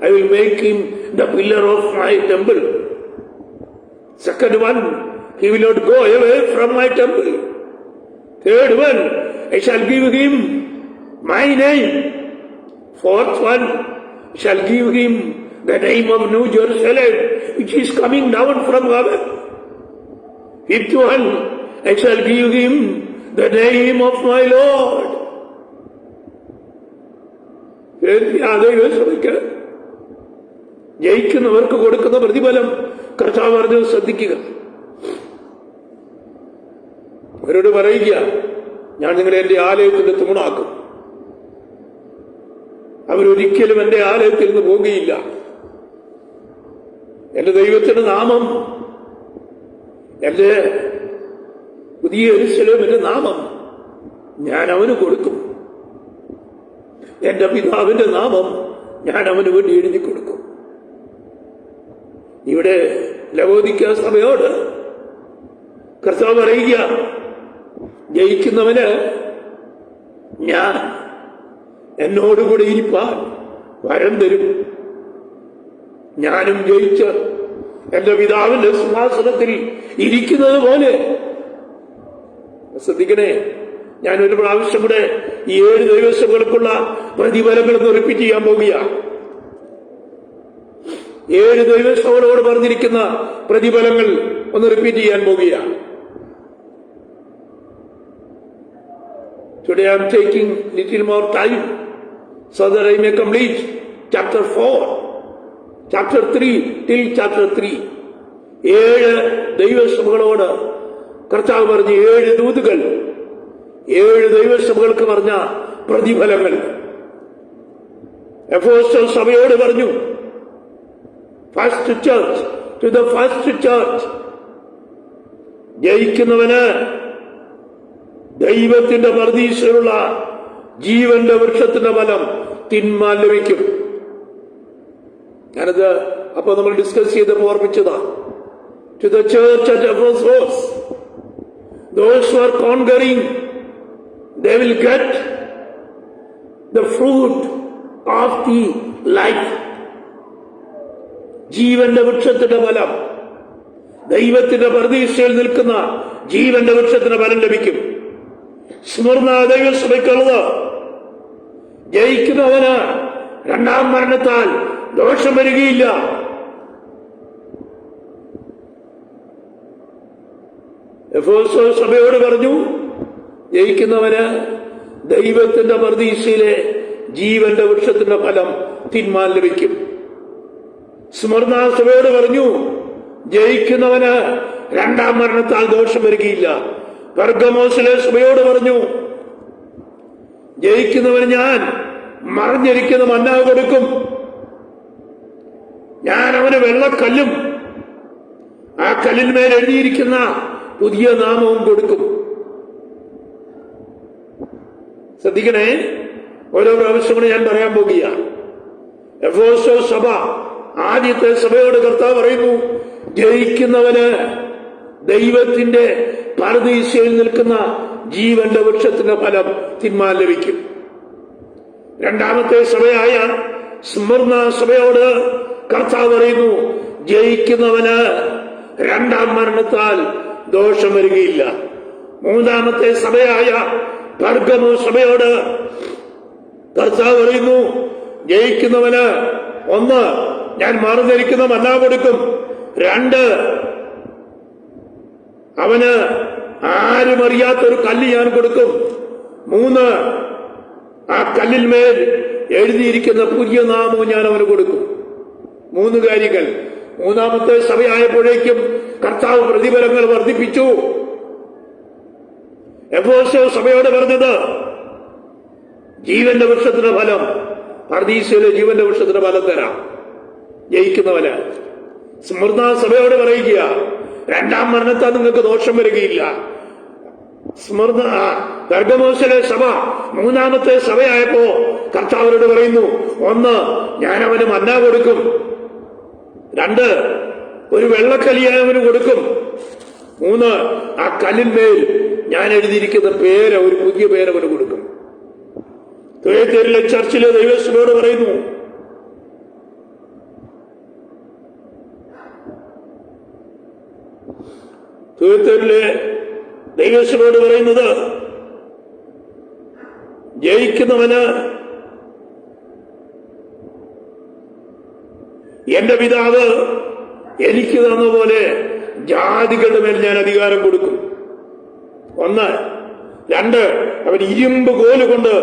I will make him the pillar of my temple. Second one, he will not go away from my temple. Third one, I shall give him my name. Fourth one, I shall give him the name of New Jerusalem, which is coming down from heaven. Fifth one, I shall give him the name of my Lord. ജയിക്കുന്നവർക്ക് കൊടുക്കുന്ന പ്രതിഫലം കർത്താവ് പറഞ്ഞത് ശ്രദ്ധിക്കുക. അവരോട് പറയുക, ഞാൻ നിങ്ങളെ എന്റെ ആലയത്തിന്റെ തൂണാക്കും. അവരൊരിക്കലും എന്റെ ആലയത്തിൽ നിന്ന് പോകുകയില്ല. എന്റെ ദൈവത്തിന്റെ നാമം, എന്റെ പുതിയ യെരൂശലേമിന്റെ നാമം ഞാൻ അവന് കൊടുക്കും. എന്റെ പിതാവിന്റെ നാമം ഞാൻ അവന് വേണ്ടി എഴുതി കൊടുക്കും. ഇവിടെ ലവോദിക്ക സഭയോട് കർത്താവ് പറയുക, ജയിക്കുന്നവന് ഞാൻ എന്നോടുകൂടി ഇരിപ്പാൻ വരം തരും. ഞാനും ജയിച്ച് എന്റെ പിതാവിന്റെ സിംഹാസനത്തിൽ ഇരിക്കുന്നത് പോലെ. ശ്രദ്ധിക്കണേ, ഞാനൊരു പ്രാവശ്യം കൂടെ ഈ 7 ദൈവസഭകൾക്കുള്ള പ്രതിഫലങ്ങൾ റിപ്പീറ്റ് ചെയ്യാൻ പോകുകയാണ്. 7 ദൈവസഭകളോട് പറഞ്ഞിരിക്കുന്ന പ്രതിഫലങ്ങൾ ഒന്ന് റിപ്പീറ്റ് ചെയ്യാൻ പോകുകയാണ്. Today I am taking little more time so that I may complete chapter 4, chapter 3 till chapter 3. 7 ദൈവസഭകളോട് കർത്താവ് പറഞ്ഞ 7 ദൂതുകൾ, 7 ദൈവസഭകൾക്ക് പറഞ്ഞ പ്രതിഫലങ്ങൾ. എഫേസോ സഭയോട് പറഞ്ഞു, first church, to the first church, ജയിക്കുന്നവന് ദൈവത്തിന്റെ പർദീസയിലുള്ള ജീവന്റെ വൃക്ഷത്തിന്റെ ഫലം തിന്മാൻ ലഭിക്കും. ഞാനത് അപ്പൊ നമ്മൾ ഡിസ്കസ് ചെയ്തപ്പോൾ ഓർമ്മിച്ചതാ. To the church at Ephesus, those who are conquering, they will get the fruit of the life. ജീവന്റെ വൃക്ഷത്തിന്റെ ഫലം, ദൈവത്തിന്റെ പർദീസയിൽ നിൽക്കുന്ന ജീവന്റെ വൃക്ഷത്തിന് ഫലം ലഭിക്കും. സ്മർണ ദൈവസഭയ്ക്കുള്ളത്, ജയിക്കുന്നവന് രണ്ടാം മരണത്താൽ ദോഷം വരികയില്ല. എഫേസോ സഭയോട് പറഞ്ഞു, ജയിക്കുന്നവന് ദൈവത്തിന്റെ പർദീസയിലെ ജീവന്റെ വൃക്ഷത്തിന്റെ ഫലം തിന്മാൻ ലഭിക്കും. സ്മർണ സഭയോട് പറഞ്ഞു, ജയിക്കുന്നവന് രണ്ടാം മരണത്താൽ ദോഷം വരികയില്ല. പെർഗമോസിലെ സഭയോട് പറഞ്ഞു, ജയിക്കുന്നവന് ഞാൻ മറഞ്ഞിരിക്കുന്ന മന്ന കൊടുക്കും, ഞാൻ അവന് വെള്ളക്കല്ലും ആ കല്ലിന്മേൽ എഴുതിയിരിക്കുന്ന പുതിയ നാമവും കൊടുക്കും. ശ്രദ്ധിക്കണേ, ഓരോ പ്രാവശ്യങ്ങളും ഞാൻ പറയാൻ പോകുക. എഫേസോ സഭ, ആദ്യത്തെ സഭയോട് കർത്താവ് പറയുന്നു, ജയിക്കുന്നവന് ദൈവത്തിന്റെ പർദീസയിൽ നിൽക്കുന്ന ജീവന്റെ വൃക്ഷത്തിന്റെ ഫലം തിന്മാൻ ലഭിക്കും. രണ്ടാമത്തെ സഭയായ സ്മർണ സഭയോട് കർത്താവ് പറയുന്നു, ജയിക്കുന്നവന് രണ്ടാം മരണത്താൽ ദോഷം വരികയില്ല. മൂന്നാമത്തെ സഭയായ പെർഗമോ സഭയോട് കർത്താവ് പറയുന്നു, ജയിക്കുന്നവന് 1, ഞാൻ മറഞ്ഞിരിക്കുന്ന മന്ന കൊടുക്കും. 2, അവന് ആരും അറിയാത്തൊരു കല്ല് ഞാൻ കൊടുക്കും. 3, ആ കല്ലിന്മേൽ എഴുതിയിരിക്കുന്ന പുതിയ നാമവും ഞാൻ അവന് കൊടുക്കും. 3 കാര്യങ്ങൾ. മൂന്നാമത്തെ സഭയായപ്പോഴേക്കും കർത്താവ് പ്രതിഫലങ്ങൾ വർദ്ധിപ്പിച്ചു. എഫേസോ സഭയോട് പറഞ്ഞത്, ജീവന്റെ വൃക്ഷത്തിന്റെ ഫലം, പർദീസയിലെ ജീവന്റെ വൃക്ഷത്തിന്റെ ഫലം തരാം ജയിക്കുന്നവന്. സ്മർണ സഭയോട് പറയുക, രണ്ടാം മരണത്താൽ നിങ്ങൾക്ക് ദോഷം വരികയില്ല. സ്മർണ പെർഗമോസിലെ സഭ മൂന്നാമത്തെ സഭയായപ്പോ കർത്താവരോട് പറയുന്നു, 1, ഞാൻ അവന് മന്ന കൊടുക്കും. 2, ഒരു വെള്ളക്കല്ലിയായി അവന് കൊടുക്കും. 3, ആ കല്ലിന്മേൽ ഞാൻ എഴുതിയിരിക്കുന്ന പേര്, ഒരു പുതിയ പേര് അവന് കൊടുക്കും. തുയത്തേരിലെ ചർച്ചിലെ ദൈവസഭയോട് പറയുന്നു, തുയത്തേരിലെ ദൈവസഭയോട് പറയുന്നത്, ജയിക്കുന്നവന് എന്റെ പിതാവ് എനിക്ക് തന്ന പോലെ ജാതികളുടെ മേൽ ഞാൻ അധികാരം കൊടുക്കും. 1, 2, അവൻ ഇരുമ്പ് കോലുകൊണ്ട്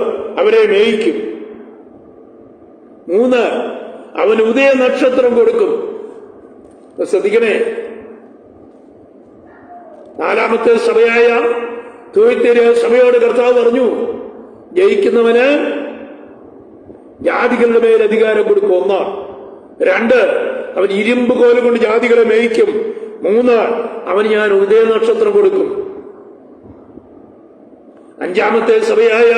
അവരെ മേയിക്കും. 3, അവന് ഉദയ നക്ഷത്രം കൊടുക്കും. ശ്രദ്ധിക്കണേ, നാലാമത്തെ സഭയായ തുയത്തേരിയ സഭയോട് കർത്താവ് പറഞ്ഞു, ജയിക്കുന്നവന് ജാതികളുടെ മേൽ അധികാരം കൊടുക്കും. 1, 2, അവൻ ഇരുമ്പ് കോലുകൊണ്ട് ജാതികളെ മേയിക്കും. 3, അവന് ഞാൻ ഉദയ നക്ഷത്രം കൊടുക്കും. 5ാമത്തെ സഭയായ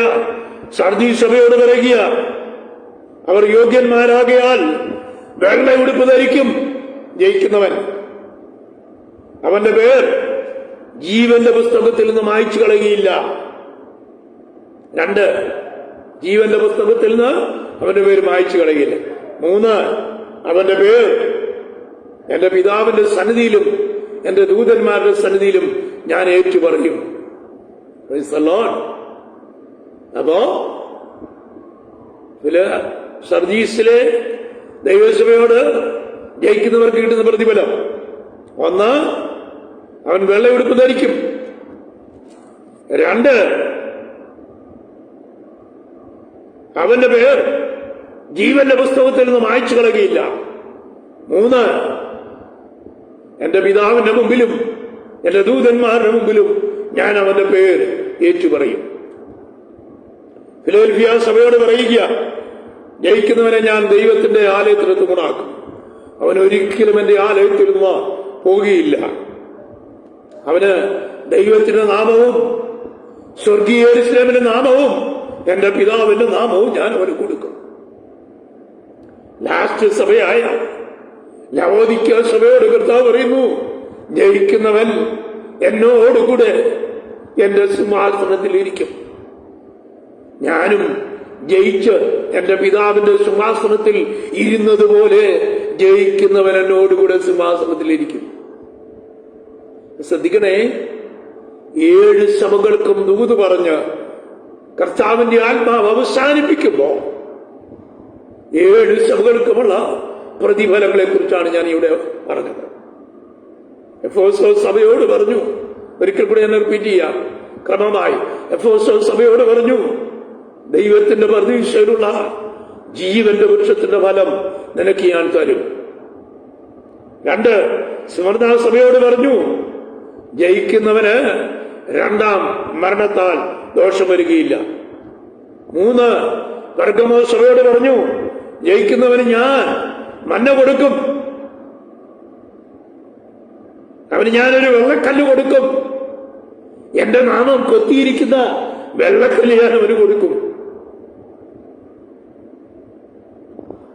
സർദീസ് സഭയോട് പറയുക, അവർ യോഗ്യന്മാരാകയാൽ വെള്ള ഉടുപ്പ് ധരിക്കും. ജയിക്കുന്നവൻ, അവന്റെ പേർ ജീവന്റെ പുസ്തകത്തിൽ നിന്ന് മായ്ച്ചു കളയുകയില്ല. 2, ജീവന്റെ പുസ്തകത്തിൽ നിന്ന് അവന്റെ പേര് മായ്ച്ചു കളയുകയില്ല. 3, അവന്റെ പേർ എന്റെ പിതാവിന്റെ സന്നിധിയിലും എന്റെ ദൂതന്മാരുടെ സന്നിധിയിലും ഞാൻ ഏറ്റുപറയും. അപ്പോ സർദീസിലെ ദൈവസഭയോട് ജയിക്കുന്നവർക്ക് കിട്ടുന്ന പ്രതിഫലം, 1, അവൻ വെള്ളയുടുപ്പ് ധരിക്കും. 2, അവന്റെ പേർ ജീവന്റെ പുസ്തകത്തിൽ നിന്ന് മായ്ച്ചു കളയുകയില്ല. 3, എന്റെ പിതാവിന്റെ മുമ്പിലും എന്റെ ദൂതന്മാരുടെ മുമ്പിലും ഞാൻ അവന്റെ പേര് ഏറ്റുപറയും. ഫിലദൽഫിയ സഭയോട് പറയുക, ജയിക്കുന്നവനെ ഞാൻ ദൈവത്തിന്റെ ആലയത്തിലെത്ത് കൊണ്ടാക്കും. അവൻ ഒരിക്കലും എന്റെ ആലയത്തിൽ നിന്ന് പോകുകയില്ല. അവന് ദൈവത്തിന്റെ നാമവും സ്വർഗീയ യെരൂശലേമിന്റെ നാമവും എന്റെ പിതാവിന്റെ നാമവും ഞാൻ അവന് കൊടുക്കും. ലാസ്റ്റ് സഭയായ ലവോദിക്ക സഭയോട് കർത്താവ് പറയുന്നു, ജയിക്കുന്നവൻ എന്നോടുകൂടെ എന്റെ സിംഹാസനത്തിൽ ഇരിക്കും. ഞാനും ജയിച്ച് എന്റെ പിതാവിന്റെ സിംഹാസനത്തിൽ ഇരുന്നതുപോലെ ജയിക്കുന്നവൻ എന്നോടുകൂടെ സിംഹാസനത്തിൽ ഇരിക്കും. ശ്രദ്ധിക്കണേ, 7 സഭകൾക്കും ദൂത് പറഞ്ഞ് കർത്താവിന്റെ ആത്മാവ് അവസാനിപ്പിക്കുമ്പോ 7 സഭകൾക്കുമുള്ള പ്രതിഫലങ്ങളെ കുറിച്ചാണ് ഞാൻ ഇവിടെ പറഞ്ഞത്. എഫേസോസ് സഭയോട് പറഞ്ഞു, ഒരിക്കൽ കൂടി ഞാൻ റിപ്പീറ്റ് ചെയ്യാം ക്രമമായി. എഫേസോസ് സഭയോട് പറഞ്ഞു, ദൈവത്തിന്റെ പ്രതീക്ഷയിലുള്ള ജീവന്റെ വൃക്ഷത്തിന്റെ ഫലം നിനക്ക് ഞാൻ തരും. 2, സ്മർന്നാ സഭയോട് പറഞ്ഞു, ജയിക്കുന്നവന് 2ാം മരണത്താൽ ദോഷം വരികയില്ല. 3, പെർഗമോ സഭയോട് പറഞ്ഞു, ജയിക്കുന്നവന് ഞാൻ മന്ന കൊടുക്കും. അവന് ഞാനൊരു വെള്ളക്കല്ല് കൊടുക്കും. എന്റെ നാമം കൊത്തിയിരിക്കുന്ന വെള്ളക്കല്ല് ഞാൻ അവന് കൊടുക്കും.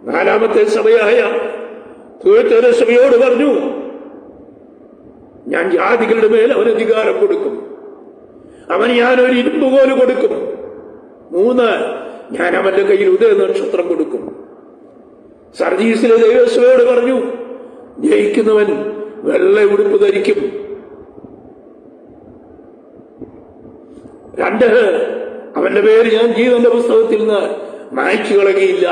4ാമത്തെ സഭയായ തുയത്തൈര സഭയോട് പറഞ്ഞു, ഞാൻ ജാതികളുടെ മേൽ അവന് അധികാരം കൊടുക്കും. അവന് ഞാനൊരു ഇരുമ്പുകോല് കൊടുക്കും. 3, ഞാൻ അവന്റെ കയ്യിൽ ഉദയ നക്ഷത്രം കൊടുക്കും. സർദീസിലെ ദൈവസഭയോട് പറഞ്ഞു, ജയിക്കുന്നവൻ വെള്ള ഉടുപ്പ് ധരിക്കും. 2, അവന്റെ പേര് ഞാൻ ജീവന്റെ പുസ്തകത്തിൽ നിന്ന് മായ്ച്ചു കളയുകയില്ല.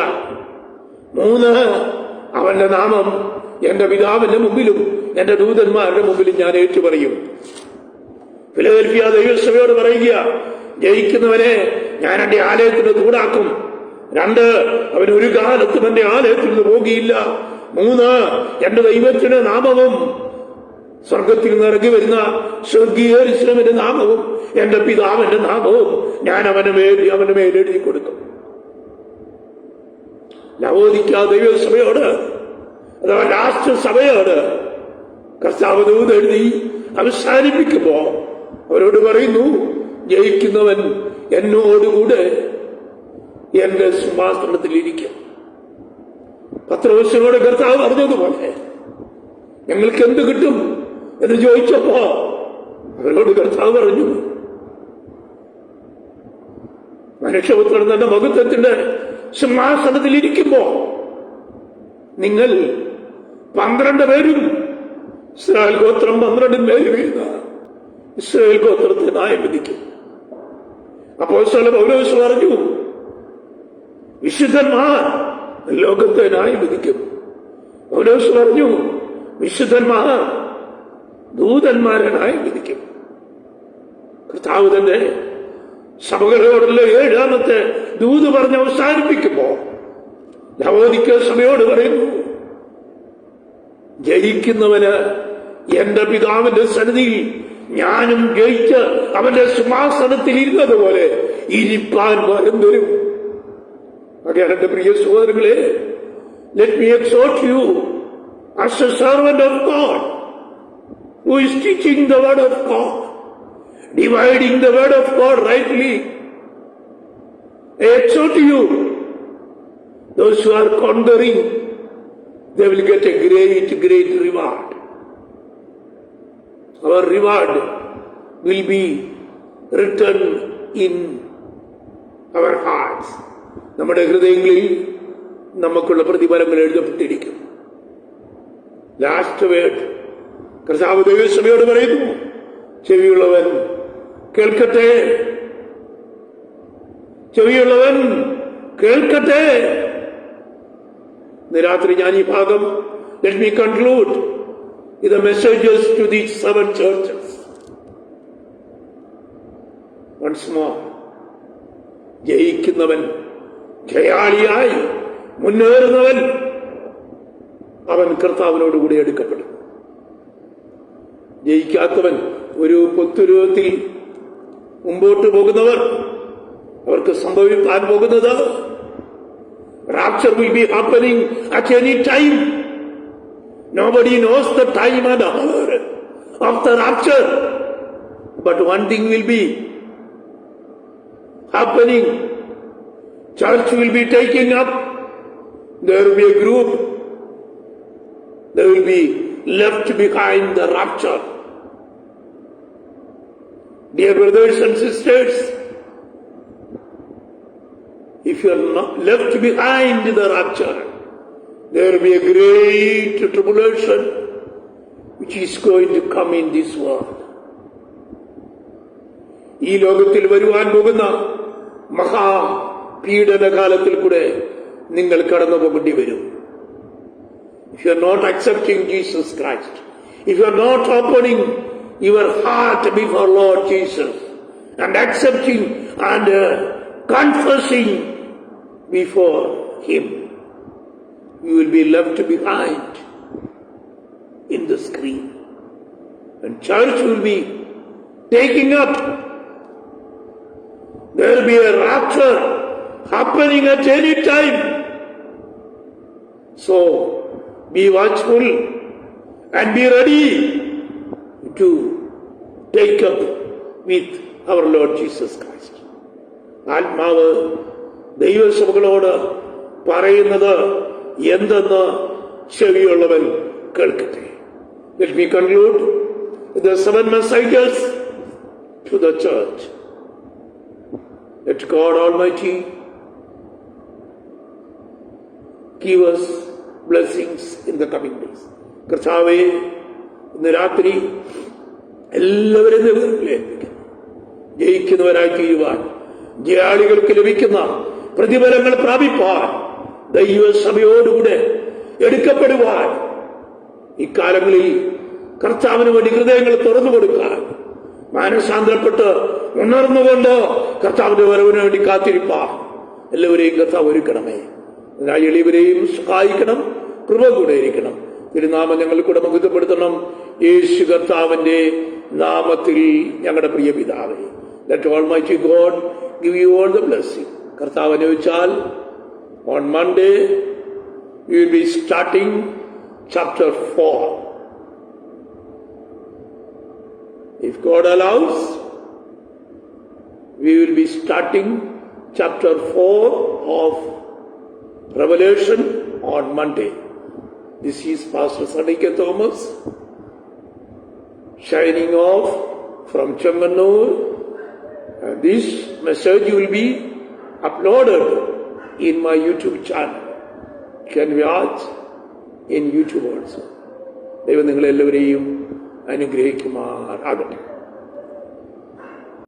3, അവന്റെ നാമം എന്റെ പിതാവിന്റെ മുമ്പിലും എന്റെ ദൂതന്മാരുടെ മുമ്പിലും ഞാൻ ഏറ്റുപറയും. ഫിലദൽഫിയ ദൈവസഭയോട് പറയുക, ജയിക്കുന്നവനെ ഞാൻ എന്റെ ആലയത്തിന് തൂടാക്കും. 2, അവൻ ഒരു കാലത്തും എന്റെ ആലയത്തിൽ നിന്ന് പോകുകയില്ല. 3, എന്റെ ദൈവത്തിന്റെ നാമവും സ്വർഗത്തിൽ നിന്ന് ഇറങ്ങി വരുന്ന സ്വർഗീയ യെരൂശലേമിന്റെ നാമവും എന്റെ പിതാവിന്റെ നാമവും ഞാൻ അവന് മേൽ എഴുതി കൊടുക്കും. ലവോദിക്ക ദൈവസഭയോട്, അഥവാ ലാസ്റ്റ് സഭയോട് കർത്താവ് ദൂത് എഴുതി അവസാനിപ്പിക്കുമ്പോ അവരോട് പറയുന്നു, ജയിക്കുന്നവൻ എന്നോടുകൂടെ എന്റെ സിംഹാസനത്തിൽ ഇരിക്കും. പത്രോസിനോട് കർത്താവ് പറഞ്ഞതുപോലെ ഞങ്ങൾക്ക് എന്ത് കിട്ടും എന്ന് ചോദിച്ചപ്പോ അവരോട് കർത്താവ് പറഞ്ഞു, മനുഷ്യപുത്രൻ തന്റെ മഹത്വത്തിന്റെ സിംഹാസനത്തിൽ ഇരിക്കുമ്പോ നിങ്ങൾ 12 പേരും ഇസ്രായേൽ ഗോത്രം 12 പേര് വീഴുന്ന ഇസ്രായേൽ ഗോത്രത്തെ ന്യായം വിധിക്കും. അപ്പോസ്തലൻ പൗലോസ് പറഞ്ഞു, വിശുദ്ധന്മാർ ലോകത്തെ ന്യായം വിധിക്കും. പൗലോസ് പറഞ്ഞു, വിശുദ്ധന്മാർ ദൂതന്മാരെ ന്യായം വിധിക്കും. കർത്താവ് തന്നെ സഭകളോടുള്ള 7ാമത്തെ ദൂത് പറഞ്ഞ് അവസാനിപ്പിക്കുമ്പോ ലവോദിക്ക സഭയോട് പറയുന്നു, ജയിക്കുന്നവന് എന്റെ പിതാവിന്റെ സന്നിധിയിൽ ഞാനും ജയിച്ച് അവന്റെ സിംഹാസനത്തിൽ ഇരുന്നതുപോലെ ഇരിപ്പാൻ വരം തരും. again, എന്റെ പ്രിയ സഹോദരങ്ങളെ, let me exhort you as a servant of God who is teaching the word of God, dividing the word of God rightly. I exhort you, those who are conquering, they will get a great reward. Our reward will be written in our hearts. നമ്മുടെ ഹൃദയങ്ങളിൽ നമുക്കുള്ള പ്രതിഫലങ്ങൾ എഴുതപ്പെട്ടിരിക്കും. Last word കർത്താവ് ദൈവസഭയോട് പറയുന്നു, ചെവിയുള്ളവൻ കേൾക്കട്ടെ, ചെവിയുള്ളവൻ കേൾക്കട്ടെ. ഇന്ന് രാത്രി ഞാൻ ഈ ഭാഗം, let me conclude the messages to these 7 churches. Once more, ജയിക്കുന്നവൻ, ജയാളിയായി മുന്നേറുന്നവൻ, അവൻ കർത്താവിനോടുകൂടി എടുക്കപ്പെടും. ജയിക്കാത്തവൻ ഒരു പൊത്തുരൂപത്തിൽ മുമ്പോട്ട് പോകുന്നവർ, അവർക്ക് സംഭവിക്കാൻ പോകുന്നത്, rapture will be happening at any time. Nobody knows the time and hour of the rapture. But one thing will be happening. Church will be taking up. There will be a group. They will be left behind the rapture. Dear brothers and sisters, if you are not left behind the rapture, there will be a great tribulation which is going to come in this world. ഈ ലോകത്തിൽ വരുവാൻ പോകുന്ന മഹാപീഡനകാലത്തിൽ കൂടെ നിങ്ങൾ കടന്നു പോകേണ്ടി വരും. If you are not accepting Jesus Christ, if you are not opening your heart before Lord Jesus and accepting and confessing before Him, you will be left behind in the screen. And church will be taking up. There will be a rapture happening at any time. So, be watchful and be ready to take up with our Lord Jesus Christ. ആത്മാവ് ദൈവസഭകളോട് പറയുന്നത് എന്തെന്ന് ചെവിയുള്ളവൻ കേൾക്കട്ടെ. Let me conclude with the 7 messages to the church. Let God Almighty give us blessings in the coming days. കർത്താവേ, ഇന്ന് രാത്രി എല്ലാവരും ഏൽപ്പിക്കുന്നു. ജയിക്കുന്നവരായി തീരുവാൻ, ജയാളികൾക്ക് ലഭിക്കുന്ന പ്രതിഫലങ്ങൾ പ്രാപിപ്പാൻ, ദൈവസഭയോടുകൂടെ എടുക്കപ്പെടുവാൻ, ഇക്കാലങ്ങളിൽ കർത്താവിന് വേണ്ടി ഹൃദയങ്ങൾ തുറന്നു കൊടുക്കാൻ, മാനസാന്തരപ്പെട്ട് ഉണർന്നുകൊണ്ട് കർത്താവിന്റെ വരവിന് വേണ്ടി കാത്തിരിപ്പാൻ എല്ലാവരെയും കർത്താവ് ഒരുക്കണമേ. അതിനാൽ എളിയവരെയും സഹായിക്കണം, കൃപ കൂടെ ഇരിക്കണം. തിരുനാമം ഞങ്ങൾ കൂടെ മഹത്വപ്പെടുത്തണം. യേശു കർത്താവിന്റെ നാമത്തിൽ ഞങ്ങളുടെ പ്രിയ പിതാവേ, let Almighty God give you all the blessing. കർത്താവ് അനുവദിച്ചാൽ on Monday we will be starting chapter 4. If God allows, we will be starting chapter 4 of Revelation on Monday. This is Pastor Sadike Thomas signing off from Changanur. This message will be uploaded in my YouTube channel. You can watch in YouTube also. ദൈവം നിങ്ങളെല്ലാവരെയും അനുഗ്രഹിക്കുമാറാകട്ടെ.